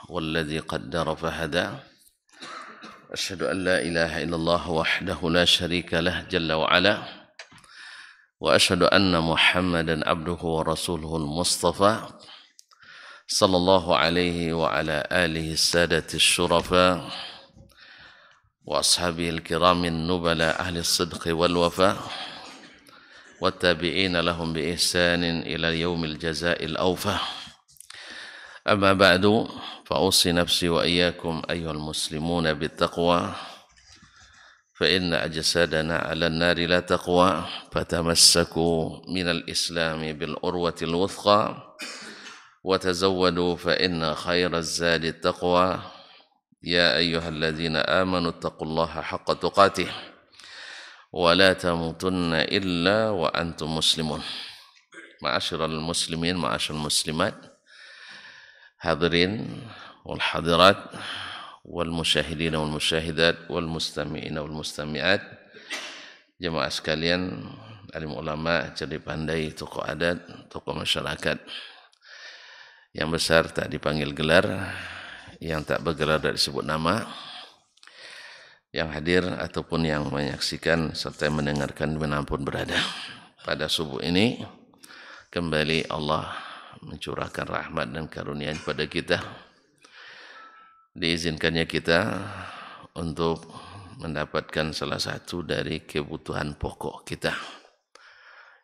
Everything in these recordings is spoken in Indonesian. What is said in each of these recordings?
والذي قدر فهدى أشهد أن لا إله إلا الله وحده لا شريك له جل وعلا وأشهد أن محمدا عبده ورسوله المصطفى صلى الله عليه وعلى آله السادة الشرفاء وأصحابه الكرام النبلاء أهل الصدق والوفاء والتابعين لهم بإحسان إلى يوم الجزاء الأوفى أما بعد فأوصي نفسي وإياكم أيها المسلمون بالتقوى فإن أجسادنا على النار لا تقوى فتمسكوا من الإسلام بالعروة الوثقى وتزودوا فإن خير الزاد التقوى يا أيها الذين آمنوا اتقوا الله حق تقاته ولا تموتن إلا وأنتم مسلمون. معاشر المسلمين معاشر المسلمات hadirin wal hadirat wal musyahidin wal musyahidat wal mustami'in wal mustami'at, jemaah sekalian, alim ulama, cerdik pandai, tokoh adat, tokoh masyarakat yang besar tak dipanggil gelar, yang tak bergelar tak disebut nama, yang hadir ataupun yang menyaksikan serta mendengarkan dimanapun berada. Pada subuh ini kembali Allah mencurahkan rahmat dan karunia kepada kita. Diizinkannya kita untuk mendapatkan salah satu dari kebutuhan pokok kita,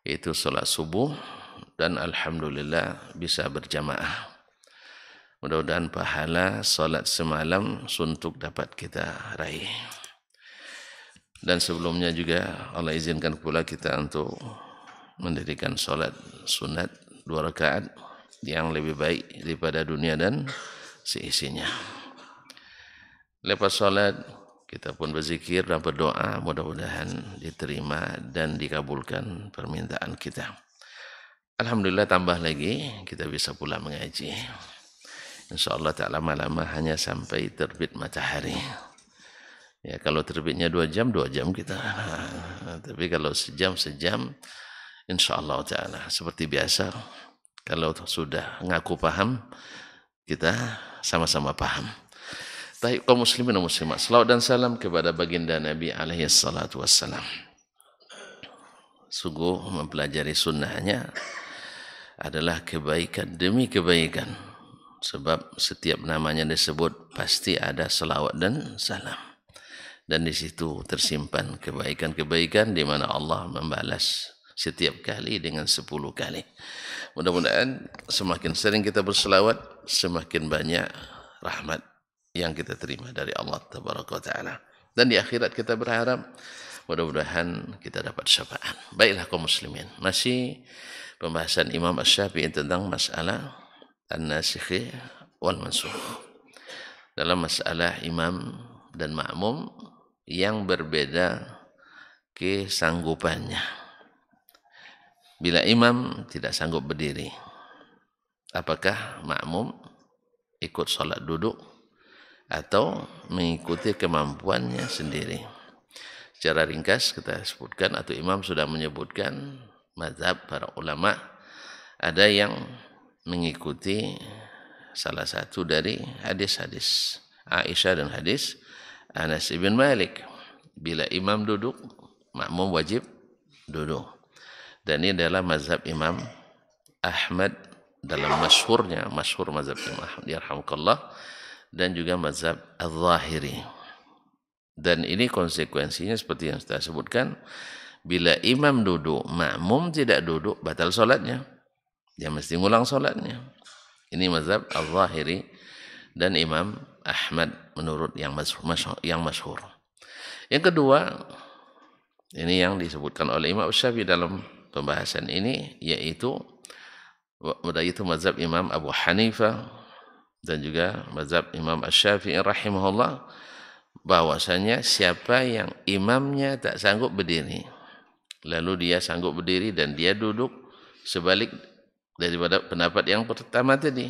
yaitu salat subuh, dan alhamdulillah bisa berjamaah. Mudah-mudahan pahala salat semalam suntuk dapat kita raih. Dan sebelumnya juga Allah izinkan pula kita untuk mendirikan salat sunat 2 rakaat yang lebih baik daripada dunia dan seisinya. Lepas salat kita pun berzikir dan berdoa, mudah-mudahan diterima dan dikabulkan permintaan kita. Alhamdulillah, tambah lagi kita bisa pula mengaji. InsyaAllah tak lama-lama hanya sampai terbit matahari. Ya, kalau terbitnya 2 jam kita. Tapi kalau sejam InsyaAllah ta'ala seperti biasa. Kalau sudah ngaku paham, kita sama-sama paham. Baik, kaum muslimin dan muslimat, selawat dan salam kepada baginda Nabi alaihi salatu wassalam. Sungguh mempelajari sunnahnya adalah kebaikan demi kebaikan. Sebab setiap namanya disebut pasti ada selawat dan salam. Dan di situ tersimpan kebaikan-kebaikan di mana Allah membalas setiap kali dengan 10 kali. Mudah-mudahan semakin sering kita berselawat, semakin banyak rahmat yang kita terima dari Allah Tabaraka wa Ta'ala. Dan di akhirat kita berharap mudah-mudahan kita dapat syafaat. Baiklah kaum muslimin, masih pembahasan Imam Asy-Syafi'i tentang masalah an-nasikh wal mansukh. Dalam masalah imam dan makmum yang berbeda kesanggupannya. Bila imam tidak sanggup berdiri, apakah makmum ikut salat duduk atau mengikuti kemampuannya sendiri? Secara ringkas kita sebutkan, atau imam sudah menyebutkan mazhab para ulama. Ada yang mengikuti salah satu dari hadis-hadis Aisyah dan hadis Anas bin Malik. Bila imam duduk, makmum wajib duduk. Dan ini adalah mazhab Imam Ahmad dalam masyhur mazhab Imam Ahmad yarhamukallah, dan juga mazhab Al-Zahiri. Dan ini konsekuensinya seperti yang saya sebutkan, bila imam duduk, makmum tidak duduk, batal solatnya. Dia mesti ngulang solatnya. Ini mazhab Al-Zahiri dan Imam Ahmad menurut yang masyhur. Yang kedua, ini yang disebutkan oleh Imam Syafi'i dalam pembahasan ini, yaitu mazhab Imam Abu Hanifah dan juga mazhab Imam Asy-Syafi'i rahimahullah, bahwasanya siapa yang imamnya tak sanggup berdiri, lalu dia sanggup berdiri dan dia duduk, sebalik daripada pendapat yang pertama tadi,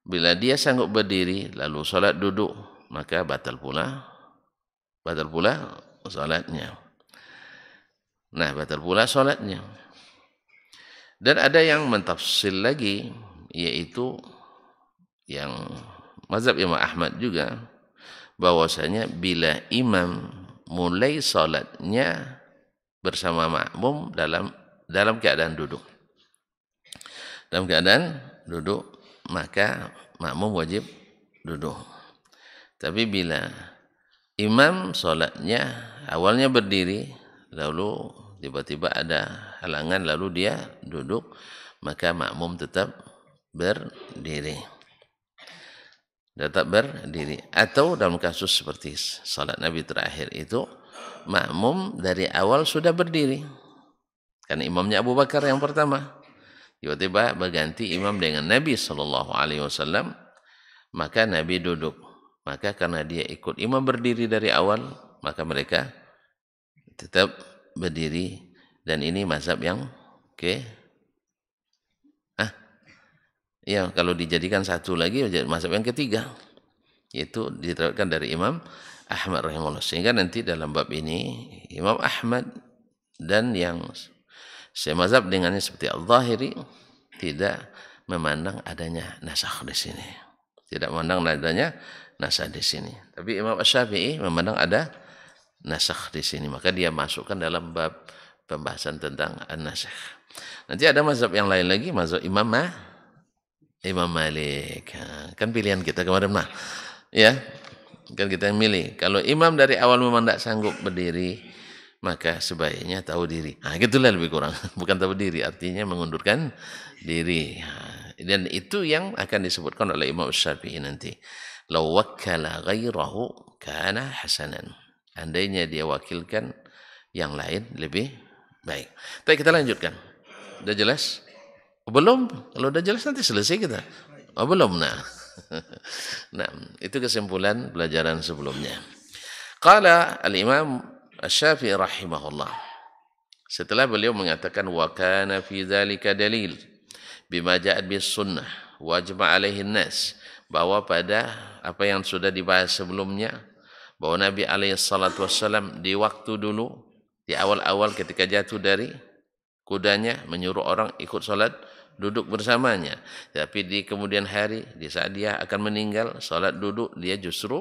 bila dia sanggup berdiri lalu salat duduk, maka batal pula salatnya. Nah, batal pula salatnya. Dan ada yang mentafsir lagi, yaitu yang mazhab Imam Ahmad juga, bahwasanya bila imam mulai salatnya bersama makmum dalam keadaan duduk. Dalam keadaan duduk, maka makmum wajib duduk. Tapi bila imam salatnya awalnya berdiri, lalu tiba-tiba ada halangan lalu dia duduk, maka makmum tetap berdiri. Tetap berdiri. Atau dalam kasus seperti salat Nabi terakhir itu, makmum dari awal sudah berdiri. Karena imamnya Abu Bakar yang pertama. Tiba-tiba berganti imam dengan Nabi SAW, maka Nabi duduk. Maka karena dia ikut imam berdiri dari awal, maka mereka tetap berdiri. Dan ini mazhab yang ya, kalau dijadikan satu lagi mazhab yang ketiga, yaitu diterapkan dari Imam Ahmad rahimahullah. Sehingga nanti dalam bab ini Imam Ahmad dan yang semazhab dengannya seperti Al-Zahiri tidak memandang adanya nasakh di sini. Tidak memandang adanya nasakh di sini. Tapi Imam Asy-Syafi'i memandang ada nasakh di sini. Maka dia masukkan dalam bab pembahasan tentang an-nasakh. Nanti ada mazhab yang lain lagi, mazhab Imam Malik. Kan pilihan kita kemarin mah. Ya. Kan kita yang milih. Kalau imam dari awal memang tidak sanggup berdiri, maka sebaiknya tahu diri. Gitulah lebih kurang. Bukan tahu diri, artinya mengundurkan diri. Dan itu yang akan disebutkan oleh Imam Syafi'i nanti. Law wakkala ghairahu kana hasanan. Andainya dia wakilkan yang lain lebih baik. Tapi kita lanjutkan. Sudah jelas? Belum? Kalau sudah jelas nanti selesai kita. Belum. Nah, itu kesimpulan pelajaran sebelumnya. Qala al-Imam Asy-Syafi'i rahimahullah. Setelah beliau mengatakan wa kana fi dzalika dalil bima ja'at bis sunnah wajib alaihi nas, bahwa pada apa yang sudah dibahas sebelumnya, bahwa Nabi alaihi salatu wassalam di waktu dulu, di awal-awal ketika jatuh dari kudanya, menyuruh orang ikut salat duduk bersamanya. Tapi di kemudian hari, di saat dia akan meninggal, salat duduk, dia justru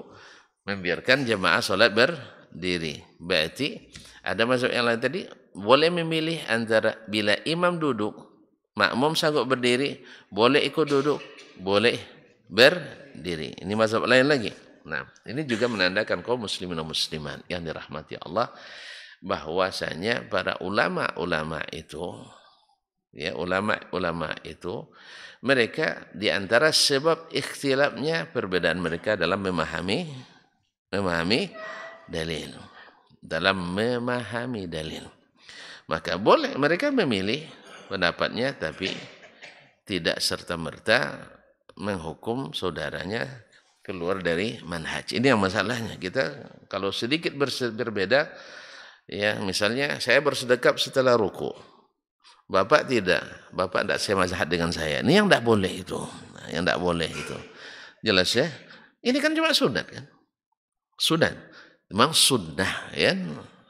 membiarkan jemaah salat berdiri. Berarti ada mazhab yang lain tadi, boleh memilih antara bila imam duduk, makmum sanggup berdiri, boleh ikut duduk, boleh berdiri. Ini mazhab lain lagi. Nah, ini juga menandakan kaum muslimin dan muslimat yang dirahmati Allah, bahwasanya para ulama-ulama itu, ya, ulama-ulama itu, mereka di antara sebab ikhtilafnya perbedaan mereka dalam memahami dalil. Dalam memahami dalil. Maka boleh mereka memilih pendapatnya, tapi tidak serta-merta menghukum saudaranya keluar dari manhaj. Ini yang masalahnya. Kita kalau sedikit berbeda, ya, misalnya saya bersedekap setelah ruku. Bapak tidak saya mazhab dengan saya. Ini yang tidak boleh itu. Yang tidak boleh itu. Jelas ya? Ini kan cuma sunat kan? Sunat. Memang sunnah ya.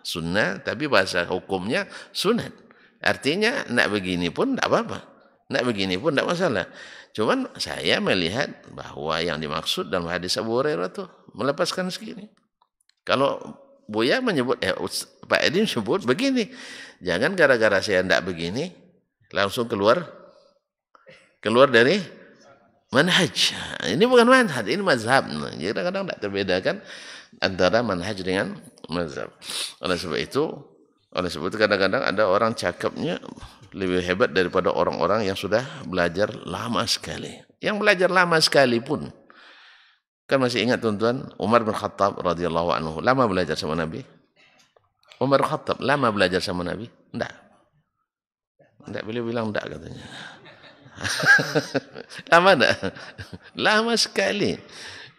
Sunnah, tapi bahasa hukumnya sunat. Artinya nak begini pun tidak apa-apa. Nak begini pun tidak masalah. Cuman saya melihat bahwa yang dimaksud dalam hadis Abu Hurairah itu melepaskan segini. Kalau Buya menyebut, Pak Edi sebut begini. Jangan gara-gara saya tidak begini, langsung keluar dari manhaj. Ini bukan manhaj, ini mazhab. Jadi kadang-kadang tidak terbedakan antara manhaj dengan mazhab. Oleh sebab itu kadang-kadang ada orang cakapnya lebih hebat daripada orang-orang yang sudah belajar lama sekali. Yang belajar lama sekali pun, kan masih ingat tuan-tuan, Umar bin Khattab radhiyallahu anhu lama belajar sama Nabi. Umar bin Khattab lama belajar sama Nabi? Enggak, beliau bilang enggak katanya. Lama enggak? Lama sekali.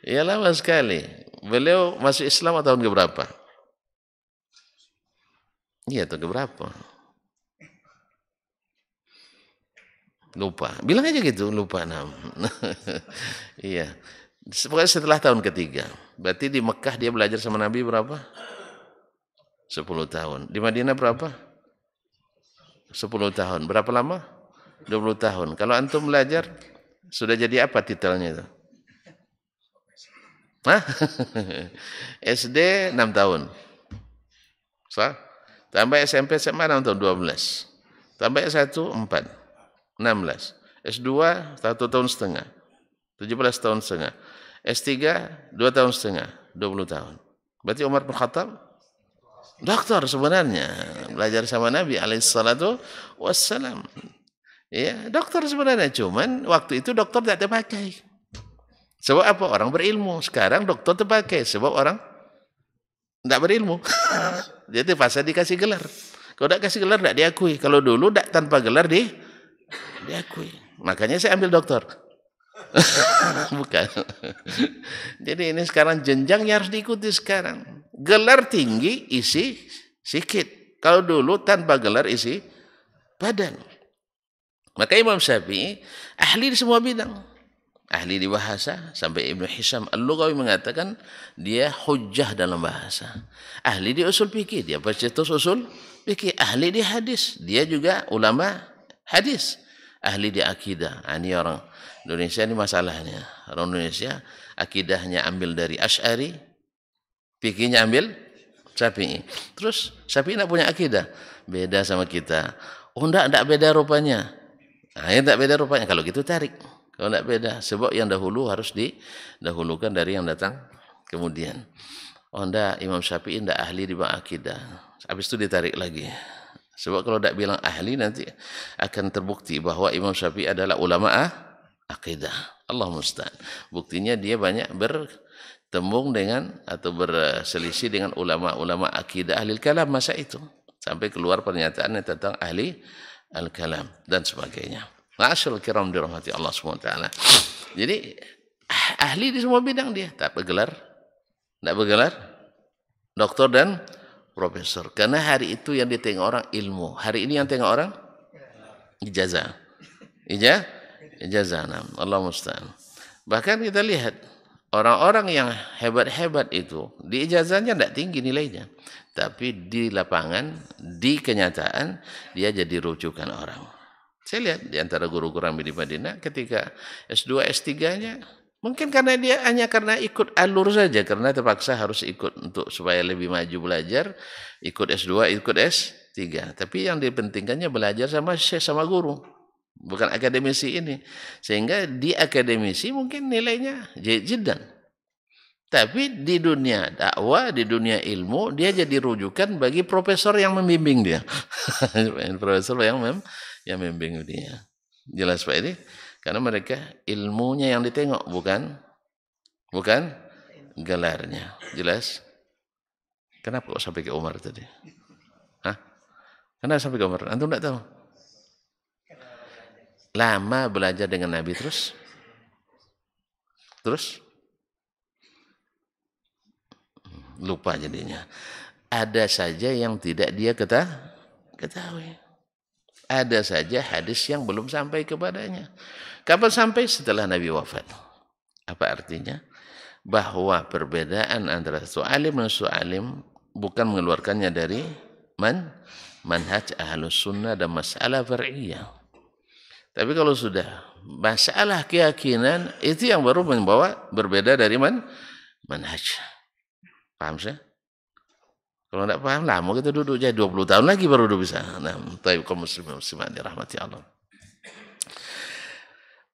Ya lama sekali. Beliau masuk Islam tahun ke berapa? Iya, tahun ke berapa? Lupa. Bilang aja gitu, lupa. Iya. Pokoknya setelah tahun ketiga. Berarti di Mekah dia belajar sama Nabi berapa? 10 tahun. Di Madinah berapa? 10 tahun. Berapa lama? 20 tahun. Kalau antum belajar, sudah jadi apa titelnya itu? Hah? SD 6 tahun. Sah? Tambah SMP SMA 6 tahun 12. Tambah S1 4. 16. S2 1 tahun setengah. 17 tahun setengah. S3 2 tahun setengah. 20 tahun. Berarti Umar bin Khattab dokter sebenarnya. Belajar sama Nabi alaihissalatu wassalam. Ya, dokter sebenarnya. Cuman waktu itu dokter tidak terpakai. Sebab apa? Orang berilmu. Sekarang dokter terpakai. Sebab orang tidak berilmu. Jadi pasal dikasih gelar. Kalau tidak kasih gelar tidak diakui. Kalau dulu tidak tanpa gelar diakui. Makanya saya ambil dokter. Bukan. Jadi ini sekarang jenjangnya harus diikuti sekarang. Gelar tinggi, isi sikit. Kalau dulu tanpa gelar isi badan. Maka Imam Syafi'i ahli di semua bidang. Ahli di bahasa, sampai Ibnu Hisham Al-Lughawi mengatakan dia hujjah dalam bahasa. Ahli di usul fikih, dia pencetus usul fikih. Ahli di hadis, dia juga ulama hadis. Ahli di akidah. Ini orang Indonesia ini masalahnya. Orang Indonesia akidahnya ambil dari Asy'ari, fikihnya ambil Syafi'i. Terus Syafi'i tidak punya akidah, beda sama kita. Oh enggak beda rupanya. Nah, ya enggak beda rupanya. Kalau gitu tarik. Kalau tidak beda, sebab yang dahulu harus didahulukan dari yang datang kemudian. Oh enggak, Imam Syafi'i tidak ahli di bab akidah. Habis itu ditarik lagi. Sebab kalau tidak bilang ahli nanti akan terbukti bahwa Imam Syafi'i adalah ulama akidah. Allah musta'an. Buktinya dia banyak bertembung dengan atau berselisih dengan ulama-ulama akidah ahli kalam masa itu. Sampai keluar pernyataannya tentang ahli al-kalam dan sebagainya. Ma'asyarul kiram dirahmati Allah SWT. Jadi ahli di semua bidang dia. Tak bergelar. Tak bergelar. Doktor dan profesor. Karena hari itu yang ditengok orang ilmu. Hari ini yang tengok orang ijazah. Ijazah. Allah musta'an. Bahkan kita lihat orang-orang yang hebat-hebat itu di ijazahnya tidak tinggi nilainya. Tapi di lapangan, di kenyataan dia jadi rujukan orang. Saya lihat di antara guru-guru kami di Madinah ketika S2, S3-nya mungkin karena dia hanya karena ikut alur saja, karena terpaksa harus ikut untuk supaya lebih maju belajar, ikut S2, ikut S3. Tapi yang dipentingkannya belajar sama guru, bukan akademisi ini. Sehingga di akademisi mungkin nilainya jiddan. Tapi di dunia dakwah, di dunia ilmu, dia jadi rujukan bagi profesor yang membimbing dia. Profesor yang membimbing dia. Jelas Pak ini? Karena mereka ilmunya yang ditengok, bukan gelarnya. Jelas? Kenapa kok sampai ke Umar tadi? Hah? Kenapa sampai ke Umar? Antum tidak tahu? Lama belajar dengan Nabi terus lupa jadinya. Ada saja yang tidak dia ketahui. Ada saja hadis yang belum sampai kepadanya. Kapan sampai? Setelah Nabi wafat. Apa artinya? Bahwa perbedaan antara satu alim dan satu alim bukan mengeluarkannya dari manhaj ahlus sunnah dan masalah far'iyah. Tapi kalau sudah masalah keyakinan, itu yang baru membawa berbeda dari manhaj. Paham sih? Kalau tidak paham, lama kita duduk jadi 20 tahun lagi baru bisa. Nah, taib kaum muslimin dirahmati Allah.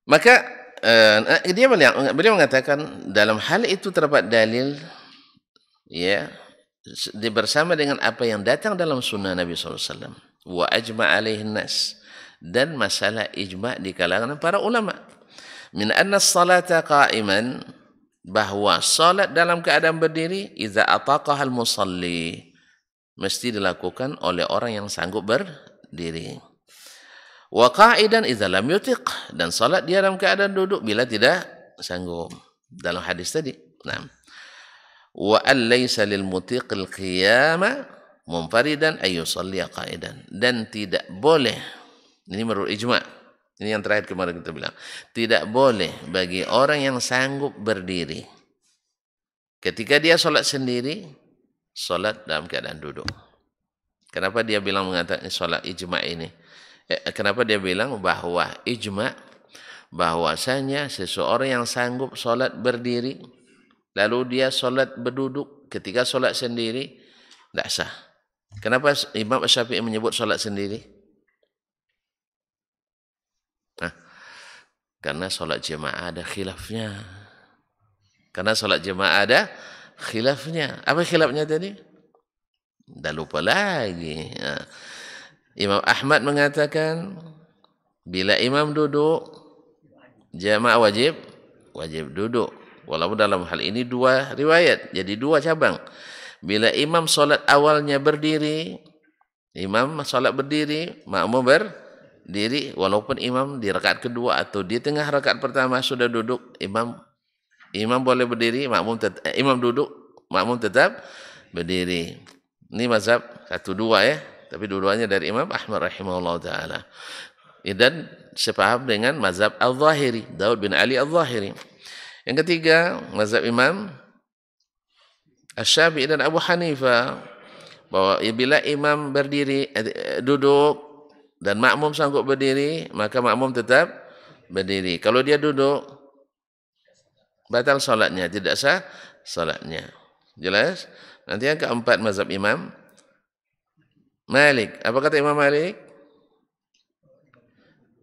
Maka beliau mengatakan dalam hal itu terdapat dalil ya bersama dengan apa yang datang dalam sunnah Nabi SAW. Wa ajma' alaihin nas, dan masalah ijma' di kalangan para ulama. Min anna as-salata qa'iman, bahwa salat dalam keadaan berdiri idza ataqahal musalli, mesti dilakukan oleh orang yang sanggup berdiri. Wa qa'idan idza lam yutiq, dan salat dia dalam keadaan duduk bila tidak sanggup. Dalam hadis tadi. Nah. Wa an laysa lil mutiqil qiyama munfaridan ay yusalli qa'idan, dan tidak boleh, ini menurut ijma'. Ini yang terakhir kemarin kita bilang. Tidak boleh bagi orang yang sanggup berdiri ketika dia sholat sendiri, sholat dalam keadaan duduk. Kenapa dia bilang mengatakan sholat ijma' ini? Kenapa dia bilang bahwa ijma' bahwasanya seseorang yang sanggup sholat berdiri lalu dia solat berduduk, ketika solat sendiri, tidak sah. Kenapa Imam Syafi'i menyebut solat sendiri? Nah, karena solat jemaah ada khilafnya. Karena solat jemaah ada khilafnya. Apa khilafnya tadi? Dah lupa lagi. Imam Ahmad mengatakan, bila imam duduk, jemaah wajib duduk. Walaupun dalam hal ini dua riwayat, jadi dua cabang. Bila imam solat awalnya berdiri, imam solat berdiri, makmum berdiri. Walaupun imam di rakaat kedua atau di tengah rakaat pertama sudah duduk, imam boleh berdiri, imam duduk, makmum tetap berdiri. Ini mazhab 1-2 ya, tapi dua-duanya dari Imam Ahmad rahimahullah ta'ala. Dan sepaham dengan mazhab Al-Zahiri, Daud bin Ali Al-Zahiri. Yang ketiga, mazhab Imam Asy-Syafi'i dan Abu Hanifah, bahwa bila imam berdiri, duduk dan makmum sanggup berdiri, maka makmum tetap berdiri. Kalau dia duduk, batal salatnya, tidak sah salatnya. Jelas? Nanti yang keempat, mazhab Imam Malik. Apa kata Imam Malik?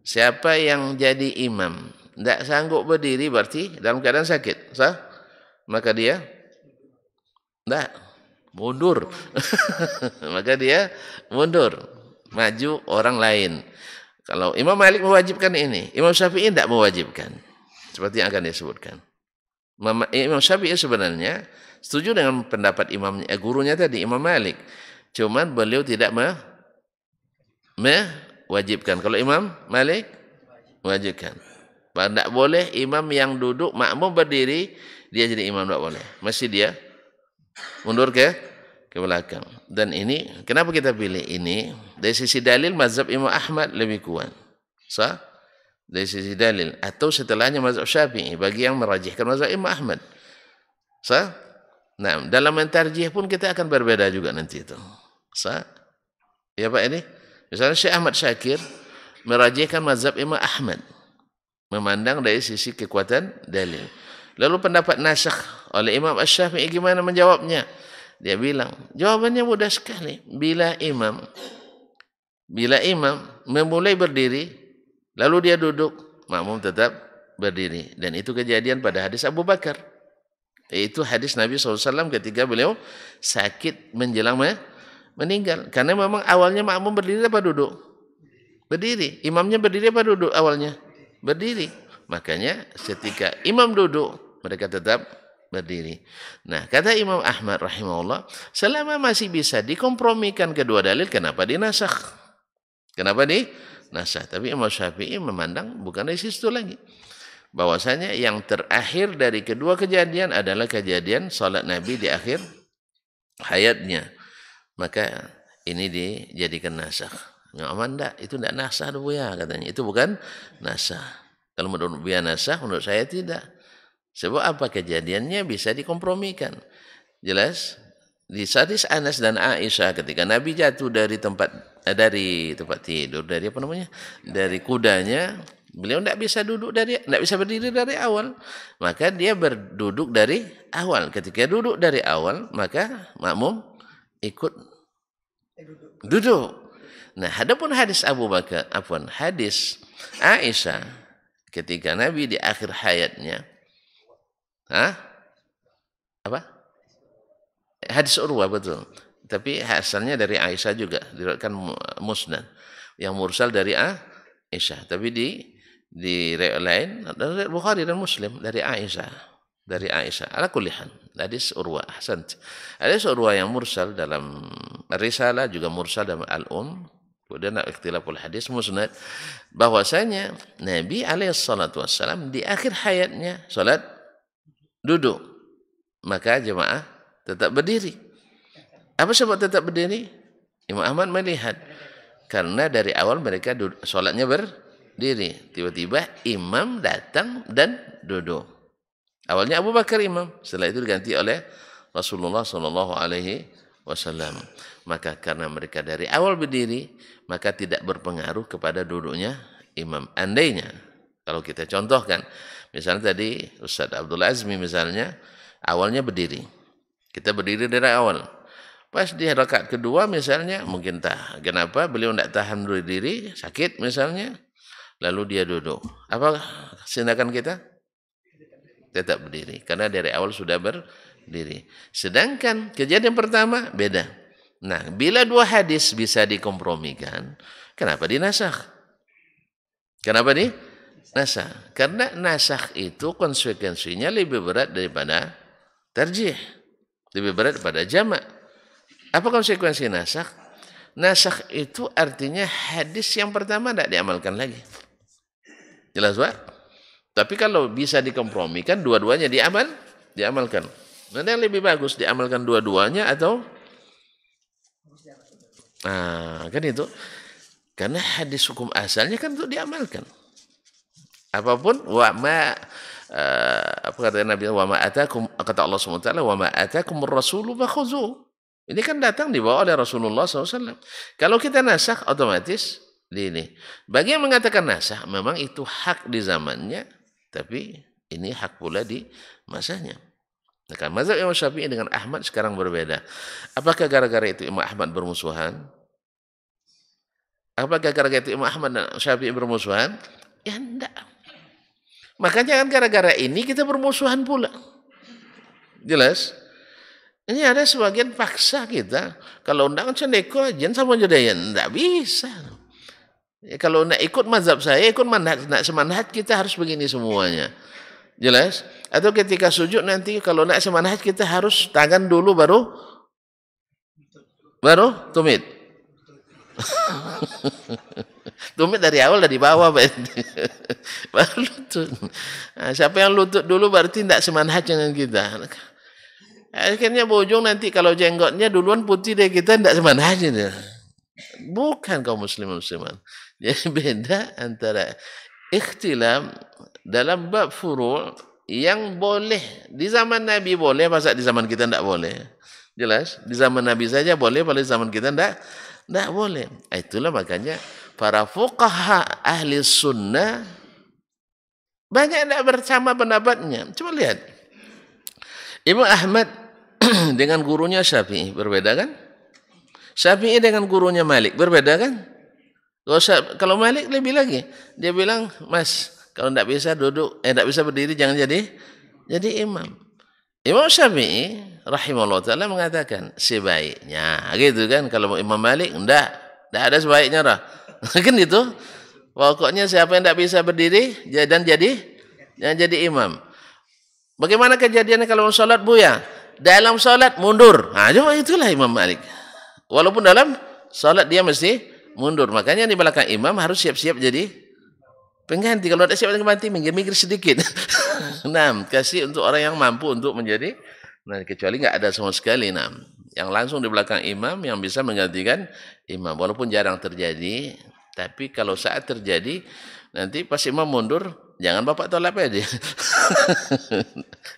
Siapa yang jadi imam tidak sanggup berdiri, berarti dalam keadaan sakit, sah? Maka dia tidak, mundur. Maka dia mundur, maju orang lain. Kalau Imam Malik mewajibkan ini, Imam Syafi'i tidak mewajibkan, seperti yang akan disebutkan. Imam Syafi'i sebenarnya setuju dengan pendapat gurunya tadi, Imam Malik. Cuman beliau tidak mewajibkan. Kalau Imam Malik mewajibkan. Tidak boleh imam yang duduk, makmum berdiri, dia jadi imam, tidak boleh. Mesti dia mundur ke belakang. Dan ini, kenapa kita pilih ini? Dari sisi dalil, mazhab Imam Ahmad lebih kuat. Sah? Dari sisi dalil. Atau setelahnya mazhab Syafi'i, bagi yang merajihkan mazhab Imam Ahmad. Sah? Nah, dalam mentarjih pun kita akan berbeda juga nanti itu. Sah? Ya Pak ini? Misalnya Syekh Ahmad Syakir merajihkan mazhab Imam Ahmad, memandang dari sisi kekuatan dalil. Lalu pendapat nasakh oleh Imam Asy-Syafi'i gimana menjawabnya? Dia bilang, jawabannya mudah sekali. Bila imam memulai berdiri, lalu dia duduk, makmum tetap berdiri. Dan itu kejadian pada hadis Abu Bakar. Itu hadis Nabi SAW ketika beliau sakit menjelang meninggal. Karena memang awalnya makmum berdiri apa duduk? Berdiri. Imamnya berdiri apa duduk awalnya? Berdiri. Makanya ketika imam duduk, mereka tetap berdiri. Nah, kata Imam Ahmad rahimahullah, selama masih bisa dikompromikan kedua dalil, kenapa dinasakh? Kenapa dinasakh? Tapi Imam Syafi'i memandang bukan dari situ lagi. Bahwasanya yang terakhir dari kedua kejadian adalah kejadian salat Nabi di akhir hayatnya. Maka ini dijadikan nasakh. Imam Ahmad enggak, itu enggak nasakh ya katanya. Itu bukan nasakh. Kalau menurut dia nasakh, menurut saya tidak. Sebab apa? Kejadiannya bisa dikompromikan. Jelas? Di hadis Anas dan Aisyah ketika Nabi jatuh dari tempat tidur, dari kudanya, beliau tidak bisa berdiri dari awal. Maka dia berduduk dari awal. Ketika duduk dari awal, maka makmum ikut duduk. Nah, adapun hadis hadis Aisyah ketika Nabi di akhir hayatnya, hadis Urwah betul. Tapi asalnya dari Aisyah juga, diriwayatkan musnad. Yang mursal dari Aisyah. Tapi di riwayat lain dari Bukhari dan Muslim dari Aisyah. Ala kulli hal. Hadis Urwah. Hadis Urwah yang mursal dalam Risalah, juga mursal dalam Kemudian ikhtilaful hadis musnad, bahwasanya Nabi alaihissalam di akhir hayatnya salat duduk, maka jemaah tetap berdiri. Apa sebab tetap berdiri? Imam Ahmad melihat karena dari awal mereka salatnya berdiri, tiba-tiba imam datang dan duduk. Awalnya Abu Bakar imam, setelah itu diganti oleh Rasulullah SAW. Maka karena mereka dari awal berdiri, maka tidak berpengaruh kepada duduknya imam. Andainya, kalau kita contohkan, misalnya tadi Ustaz Abdul Azmi misalnya, Awalnya berdiri. Kita berdiri dari awal. Pas di rakaat kedua misalnya, mungkin kenapa beliau tidak tahan berdiri, sakit misalnya, lalu dia duduk. Apa tindakan kita? Tetap berdiri. Karena dari awal sudah berdiri. Sedangkan kejadian pertama beda. Nah, bila dua hadis bisa dikompromikan, kenapa dinasakh? Kenapa dinasakh? Karena nasakh itu konsekuensinya lebih berat daripada tarjih. Lebih berat daripada jamak. Apa konsekuensi nasakh? Nasakh itu artinya hadis yang pertama tidak diamalkan lagi. Jelas, Pak? Tapi kalau bisa dikompromikan, dua-duanya diamalkan. Nanti yang lebih bagus diamalkan dua-duanya atau kan itu. Karena hadis hukum asalnya kan untuk diamalkan. Apapun apa kata Nabi, kata Allah SWT, wa ma atakumur rasulu fakhuzuh. Ini kan datang dibawa oleh Rasulullah SAW. Kalau kita nasakh otomatis ini. Bagi yang mengatakan nasakh, memang itu hak di zamannya, tapi ini hak pula di masanya. Nah, kan mazhab Imam Syafi'i dengan Ahmad sekarang berbeda. Apakah gara-gara itu Imam Ahmad bermusuhan? Apakah gara-gara itu Imam Ahmad dan Syafi'i bermusuhan? Ya enggak. Makanya kan gara-gara ini kita bermusuhan pula. Jelas? Ini ada sebagian paksa kita. Kalau undangan cendeko, jangan sama jodayan. Enggak bisa. Ya, kalau nak ikut mazhab saya, ikut manhaj, nak semanhaj kita harus begini semuanya. Jelas? Atau ketika sujud nanti kalau nak semanhaj kita harus tangan dulu baru tumit. Tumit dari awal dari bawah baru lutut. Nah, siapa yang lutut dulu berarti tidak semanhaj dengan kita. Akhirnya bojong nanti kalau jenggotnya duluan putih dari kita tidak semanhaj dia. Bukan kaum musliman. Jadi beda antara ikhtilaf dalam bab furu' yang boleh di zaman Nabi boleh, masa di zaman kita tidak boleh. Jelas? Di zaman Nabi saja boleh, pada zaman kita tidak boleh. Itulah makanya para fuqaha ahli sunnah banyak tidak bersama pendapatnya. Coba lihat. Imam Ahmad dengan gurunya Syafi'i berbeda kan? Syafi'i dengan gurunya Malik berbeda kan? Kalau Malik lebih lagi, dia bilang, Mas, kalau tidak bisa duduk, tidak bisa berdiri, jangan jadi imam. Imam Syafi'i rahimahullah ta'ala mengatakan sebaiknya, gitu kan? Kalau Imam Malik tidak ada sebaiknya lah. Kan itu. Pokoknya siapa yang tidak bisa berdiri dan jadi imam. Bagaimana kejadiannya kalau sholat buya? Dalam sholat mundur. Nah, cuma itulah Imam Malik. Walaupun dalam sholat dia mesti mundur. Makanya di belakang imam harus siap-siap jadi pengganti. Kalau tidak siap pengganti, minggir sedikit. Nah, kasih untuk orang yang mampu untuk menjadi. Nah, kecuali nggak ada sama sekali. Nah, yang langsung di belakang imam yang bisa menggantikan imam. Walaupun jarang terjadi, tapi kalau saat terjadi, nanti pas imam mundur, jangan bapak tolak aja.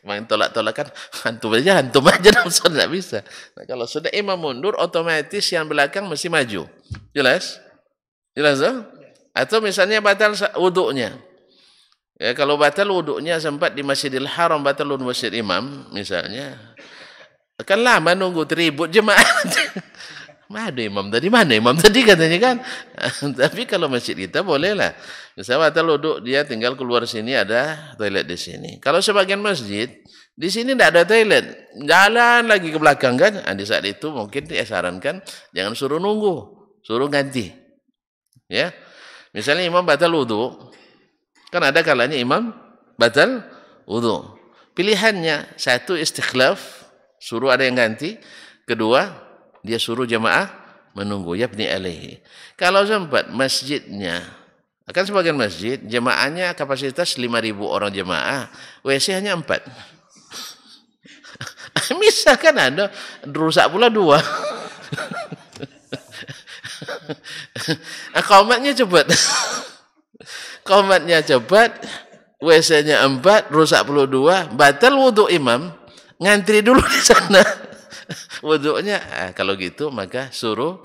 Main tolak-tolakan, hantum aja dalam sholat tidak bisa. Nah, kalau sudah imam mundur, otomatis yang belakang mesti maju. Jelas? Jelas tak? Atau misalnya batal wuduknya. Ya, kalau batal wuduknya sempat di Masjidil Haram, batal wuduk masjid imam, misalnya, akan lama nunggu ribut jemaah. Mana imam tadi katanya kan. Tapi kalau masjid kita bolehlah. Misalnya batal wuduk, dia tinggal keluar sini ada toilet di sini. Kalau sebagian masjid di sini tidak ada toilet, jalan lagi ke belakang kan. Di saat itu mungkin disarankan jangan suruh nunggu, suruh ganti. Ya, misalnya imam batal wuduk, kan ada kalanya imam batal wuduk. Pilihannya satu istikhlaf, suruh ada yang ganti. Kedua, dia suruh jemaah menunggu, yabni alaihi. Kalau sempat masjidnya, akan sebagian masjid, jemaahnya kapasitas 5.000 orang jemaah, WC hanya 4. Misalkan ada, rusak pula 2. Qomatnya cepat. Qomatnya cepat, WC-nya 4, rusak pula 2, batal wudhu imam, ngantri dulu di sana. Wuduknya, kalau gitu maka suruh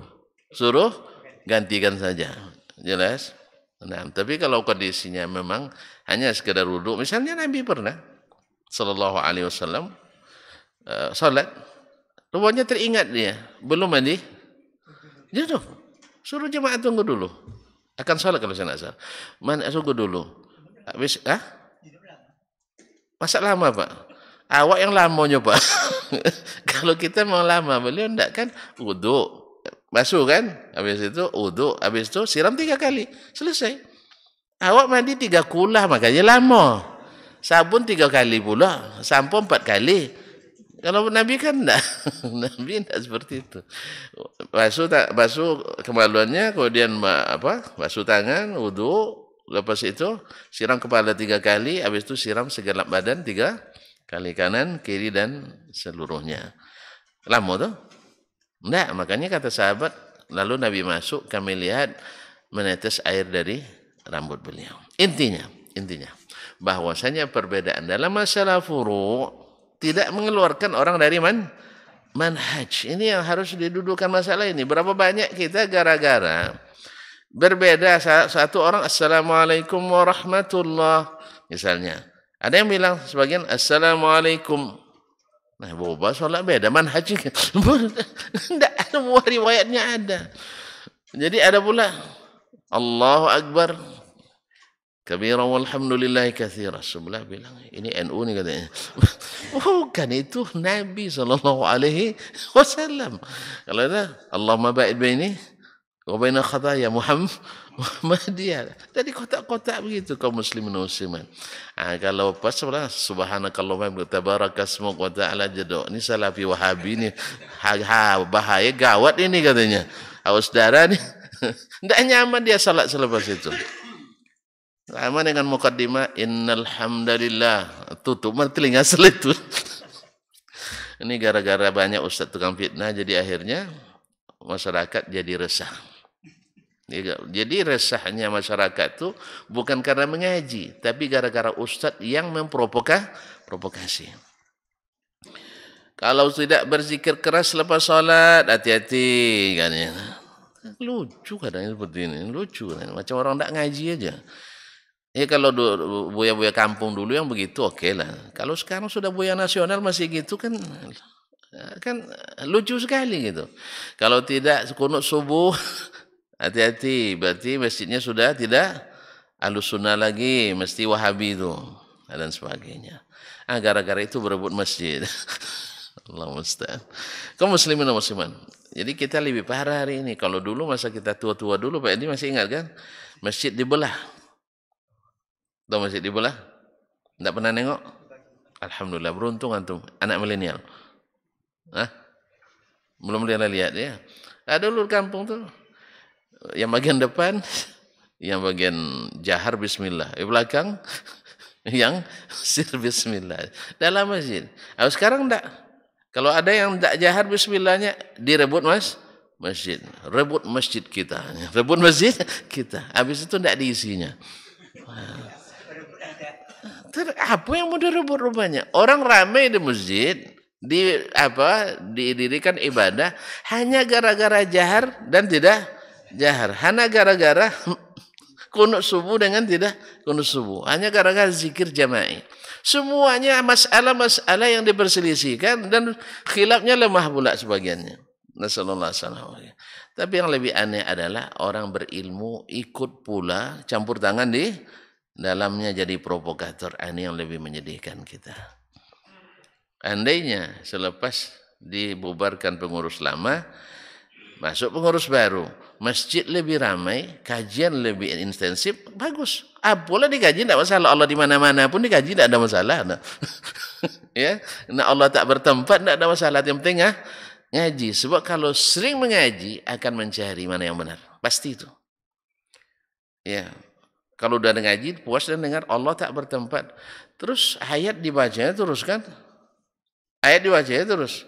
gantikan saja. Jelas? Nah, tapi kalau kondisinya memang hanya sekedar wuduk, misalnya Nabi pernah sallallahu alaihi wasallam salat, rupanya teringat dia, belum mandi, jatuh. Suruh jemaah tunggu dulu. Akan salat kalau saya nak salah. Tunggu dulu. Habis, masa lama Pak? Awak yang lamanya Pak. Kalau kita mau lama, beliau enggak kan? Wudu, basuh kan? Habis itu wudu, habis itu siram 3 kali. Selesai. Awak mandi 3 kulah, makanya lama. Sabun 3 kali pula, sampo 4 kali. Kalau Nabi kan enggak. Nabi enggak seperti itu. Basuh kemaluannya, kemudian basuh tangan, wudu, lepas itu siram kepala 3 kali, habis itu siram segenap badan 3 kali, kanan, kiri dan seluruhnya. Lama tuh? Enggak, makanya kata sahabat, lalu Nabi masuk, kami lihat menetes air dari rambut beliau. Intinya bahwasanya perbedaan dalam masalah furu' tidak mengeluarkan orang dari manhaj. Ini yang harus didudukan masalah ini. Berapa banyak kita gara-gara berbeda, satu orang assalamualaikum warahmatullah misalnya. Ada yang bilang sebagian assalamualaikum. Nah, boba solat beda manhajnya. Tidak ada, riwayatnya ada. Jadi ada pula Allahu Akbar kabira walhamdulillahi katsira. Sebelah bilang ini NU nih katanya. Bukan, itu Nabi sallallahu alaihi wasallam. Kalau ada Allahumma ba'id baini wa baina khataaya Muhammadiyah. Jadi kotak-kotak begitu kaum muslimin muslimat. Kalau pas subhanakallahumma wa tabarakasmuka wa ta'ala jadu. Ini salafi wahabi ini. Bahaya gawat ini katanya. Saudara nih. Tidak nyaman dia salat selepas itu. Sama dengan mukaddimah innal hamdalillah, tutup telinga itu. Ini gara-gara banyak ustaz tukang fitnah, jadi akhirnya masyarakat jadi resah. Jadi resahnya masyarakat itu bukan karena mengaji, tapi gara-gara ustaz yang memprovokasi. Kalau tidak berzikir keras lepas salat, hati-hati kan ya. Lucu kadang seperti ini, lucu kan? Macam orang tidak ngaji aja. Kalau buaya-buaya kampung dulu yang begitu oke lah. Kalau sekarang sudah buaya nasional masih gitu kan lucu sekali gitu. Kalau tidak kunut subuh, hati-hati, berarti masjidnya sudah tidak Ahlus Sunnah lagi, mesti Wahabi itu dan sebagainya. Gara-gara itu berebut masjid. Allah musta'an. Kaum muslimin dan muslimat. Jadi kita lebih parah hari ini. Kalau dulu masa kita tua-tua dulu, Pak Edi masih ingat kan? Masjid dibelah. Tahu masjid dibelah? Tidak pernah nengok? Alhamdulillah, beruntung antum, anak milenial. Belum pernah lihat ya. Ada dulu kampung tuh, yang bagian depan, yang bagian jahar bismillah, di belakang yang sir bismillah dalam masjid. Sekarang enggak. Kalau ada yang enggak jahar bismillahnya, direbut masjid, rebut masjid kita, rebut masjid kita. Habis itu enggak diisinya. Apa yang mau direbut rupanya? Orang ramai di masjid, didirikan ibadah hanya gara-gara jahar dan tidak jahar. Hanya gara-gara kunut subuh dengan tidak kunut subuh. Hanya gara-gara zikir jama'i. Semuanya masalah-masalah yang diperselisihkan dan khilafnya lemah pula sebagiannya. Nasallallahu alaihi wasallam. Tapi yang lebih aneh adalah orang berilmu ikut pula campur tangan di dalamnya jadi provokator. Ini yang lebih menyedihkan kita. Andainya selepas dibubarkan pengurus lama, masuk pengurus baru, masjid lebih ramai, kajian lebih intensif, bagus. Apalah dikaji tidak masalah. Allah di mana-mana pun dikaji tidak ada masalah. Ya, Allah tak bertempat tidak ada masalah. Yang penting ngaji. Sebab kalau sering mengaji akan mencari mana yang benar. Pasti itu. Ya. Kalau udah ngaji, puas dan dengar Allah tak bertempat. Terus ayat dibacanya terus kan? Ayat dibacanya terus.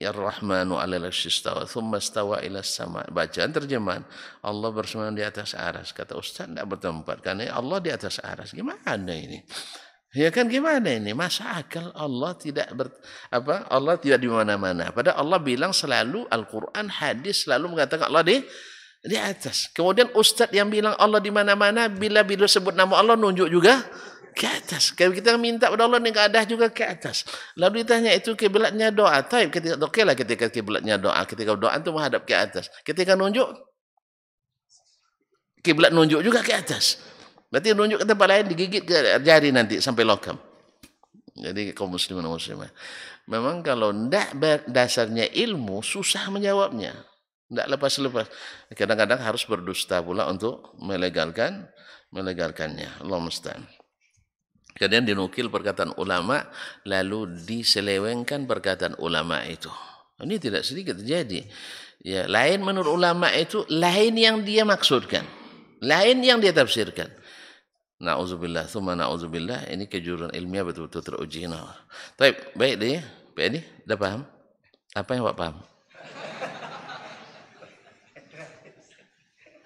Ya Rahmanu 'alal 'arsy istawa, tsumma istawa ila sama. Bacaan terjemahan. Allah bersemayam di atas aras. Kata Ustaz tidak bertempat. Karena Allah di atas aras. Gimana ini? Ya kan gimana ini? Masa akal Allah tidak Allah tidak di mana-mana. Padahal Allah bilang selalu Al-Quran, hadis selalu mengatakan Allah di atas. Kemudian ustaz yang bilang Allah di mana-mana, bila sebut nama Allah nunjuk juga Ke atas. Kalau kita minta pada Allah menghadap juga ke atas. Lalu ditanya itu kiblatnya doa. Taib ketika okeylah ketika kiblatnya doa, ketika doa itu menghadap ke atas. Ketika nunjuk kiblat nunjuk juga ke atas. Berarti nunjuk ke tempat lain digigit ke jari nanti sampai lokam. Jadi kaum muslimin dan muslimah. Memang kalau tidak dasarnya ilmu susah menjawabnya. Tidak lepas-lepas. Kadang-kadang harus berdusta pula untuk melegalkannya. Allah musta'an. Kemudian dinukil perkataan ulama, lalu diselewengkan perkataan ulama itu. Ini tidak sedikit terjadi. Ya, lain menurut ulama itu, lain yang dia maksudkan. Lain yang dia tafsirkan. Na'udzubillah, thumma na'udzubillah. Ini kejuruan ilmiah betul-betul teruji. Baik deh, Pak Edi, dah paham? Apa yang Pak paham?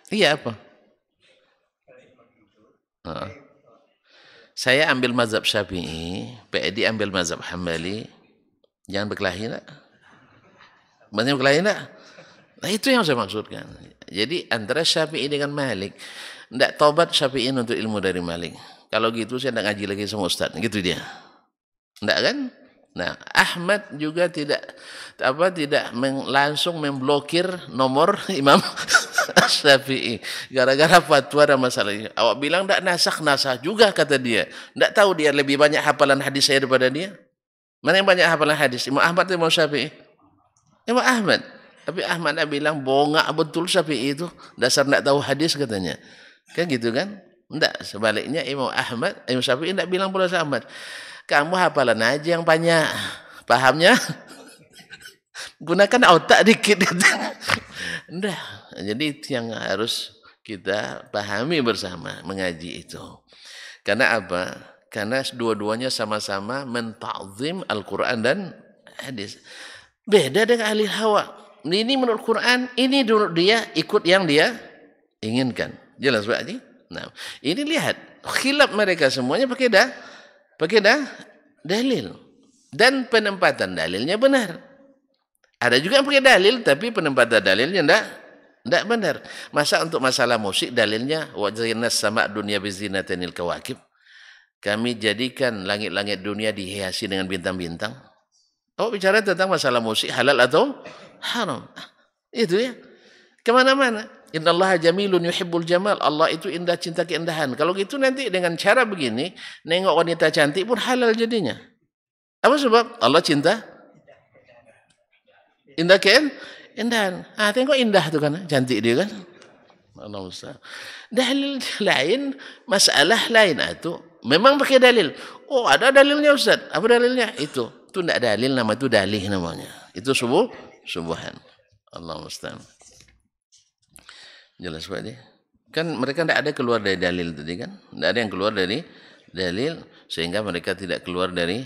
Iya apa? Saya ambil mazhab Syafi'i, Pak Edi ambil mazhab Hambali. Jangan berkelahi nak. Banyak berkelahi nak. Nah itu yang saya maksudkan. Jadi antara Syafi'i dengan Malik, tidak tobat Syafi'i untuk ilmu dari Malik. Kalau gitu saya tidak ngaji lagi sama Ustaz. Gitu dia. Tidak kan? Nah, Ahmad juga tidak langsung memblokir nomor Imam Syafi'i gara-gara fatwa dan masalah ini. Awak bilang tidak nasah juga kata dia. Tidak tahu dia lebih banyak hafalan hadis saya daripada dia. Mana yang banyak hafalan hadis? Imam Ahmad atau Imam Syafi'i? Imam Ahmad. Tapi Ahmad bilang bongak betul Syafi'i itu. Dasar tidak tahu hadis katanya. Kan gitu kan? Tidak. Sebaliknya Imam Syafi'i tidak bilang pula Ahmad. Kamu hafalan aja yang banyak. Pahamnya? Gunakan otak dikit. Enggak. Jadi itu yang harus kita pahami bersama mengaji itu. Karena apa? Karena dua-duanya sama-sama menta'zim Al-Quran dan hadis. Beda dengan ahli hawa. Ini menurut Quran, ini menurut dia ikut yang dia inginkan. Jelas Pak Haji? Nah, ini lihat. Khilaf mereka semuanya pakai dalil. Dan penempatan dalilnya benar. Ada juga yang pakai dalil, tapi penempatan dalilnya tidak benar. Masa untuk masalah musik dalilnya wajahna sama dunia bizinatinil kawakib. Kami jadikan langit-langit dunia dihiasi dengan bintang-bintang. Oh bicara tentang masalah musik halal atau haram. Itu ya. Kemana-mana. Innallaha jamilun yuhibbul jamal. Allah itu indah, cinta keindahan. Kalau gitu nanti dengan cara begini, nengok wanita cantik pun halal jadinya. Apa sebab? Allah cinta indah keindahan. Tengok indah tu kan, cantik dia kan. Allah Ustaz. Dalil lain, masalah lain itu memang pakai dalil. Oh, ada dalilnya Ustaz. Apa dalilnya? Itu tidak dalil, nama itu dalih namanya. Itu subuhan. Allah Ustaz. Jelas Pak dia. Kan mereka tidak ada keluar dari dalil tadi kan? Tidak ada yang keluar dari dalil sehingga mereka tidak keluar dari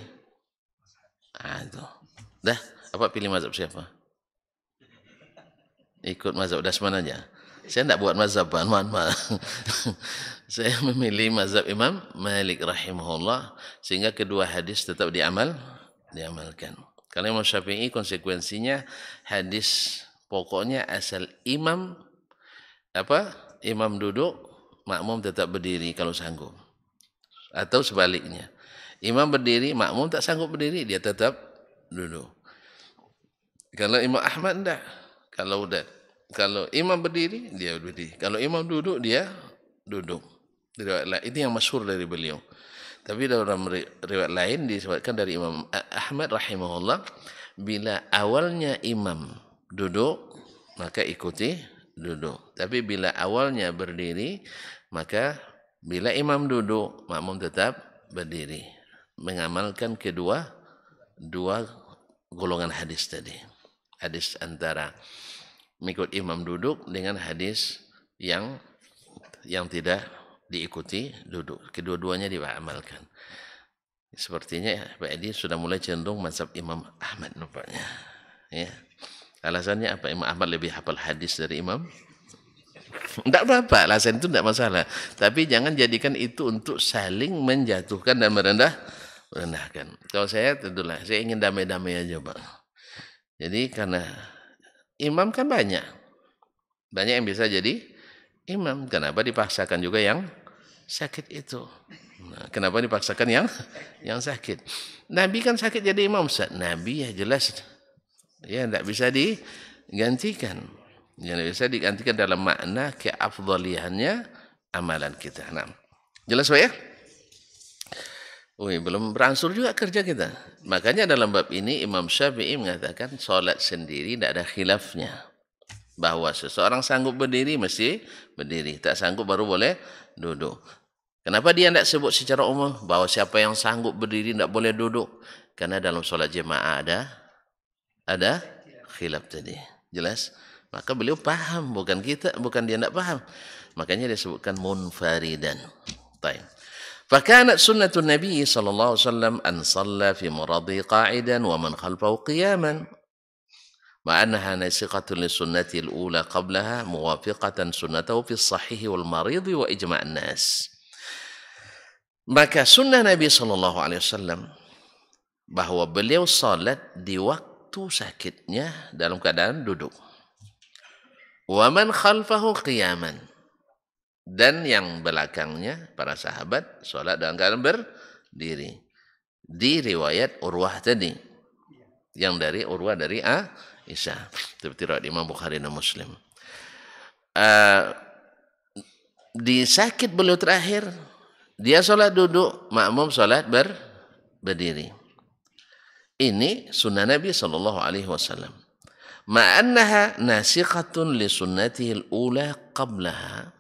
itu. Dah, apa pilih mazhab siapa? Ikut mazhab Dasman aja. Saya tidak buat mazhab, mohon maaf. Saya memilih mazhab Imam Malik rahimahullah sehingga kedua hadis tetap diamalkan. Kalau Imam Syafi'i konsekuensinya hadis pokoknya asal imam duduk, makmum tetap berdiri kalau sanggup. Atau sebaliknya. Imam berdiri, makmum tak sanggup berdiri, dia tetap duduk. Kalau Imam Ahmad enggak. Kalau imam berdiri, dia berdiri. Kalau imam duduk, dia duduk. Itu yang masyhur dari beliau. Tapi dalam riwayat lain disebutkan dari Imam Ahmad rahimahullah, bila awalnya imam duduk, maka ikuti duduk. Tapi bila awalnya berdiri, maka bila imam duduk, makmum tetap berdiri. Mengamalkan dua golongan hadis tadi. Hadis antara mengikut imam duduk dengan hadis yang tidak diikuti duduk. Kedua-duanya diamalkan. Sepertinya Pak Edi sudah mulai cenderung mazhab Imam Ahmad nampaknya. Ya. Alasannya apa? Imam Ahmad lebih hafal hadis dari imam? Tidak apa-apa, alasan itu tidak masalah. Tapi jangan jadikan itu untuk saling menjatuhkan dan merendahkan. Kalau saya tentulah, saya ingin damai-damai aja Pak. Jadi karena imam kan banyak yang bisa jadi imam. Kenapa dipaksakan juga yang sakit itu? Nah, Kenapa dipaksakan yang sakit? Nabi kan sakit jadi imam, Ustaz. Nabi ya jelas ya tidak bisa digantikan. Yang bisa digantikan dalam makna keafdaliannya amalan kita. Nah, jelas Pak ya? Belum beransur juga kerja kita. Makanya dalam bab ini Imam Syafi'i mengatakan solat sendiri tidak ada khilafnya. Bahwa seseorang sanggup berdiri mesti berdiri. Tak sanggup baru boleh duduk. Kenapa dia tidak sebut secara umum bahwa siapa yang sanggup berdiri tidak boleh duduk? Karena dalam solat jemaah ada khilaf tadi. Jelas? Maka beliau paham, bukan kita, bukan dia tidak paham. Makanya dia sebutkan munfaridan. Baik. فكانت سنة النبي صلى الله عليه وسلم أن صلى في مرضه قاعدا ومن خلفه قياما مع أنها ناسخة للسنة الأولى قبلها موافقة سنته في الصحيح والمريض وإجماع الناس. Maka sunnah Nabi SAW bahwa beliau salat di waktu sakitnya dalam keadaan duduk. Wa man khalfahu qiyaman. Dan yang belakangnya para sahabat salat dalam keadaan berdiri. Di riwayat Urwah tadi. Yang dari Urwah dari Aisyah. Seperti riwayat Imam Bukhari dan Muslim. Di sakit beliau terakhir, dia salat duduk, makmum salat berdiri. Ini sunnah Nabi SAW. Ma'annaha nasikhatun li sunnatihil ula qablaha.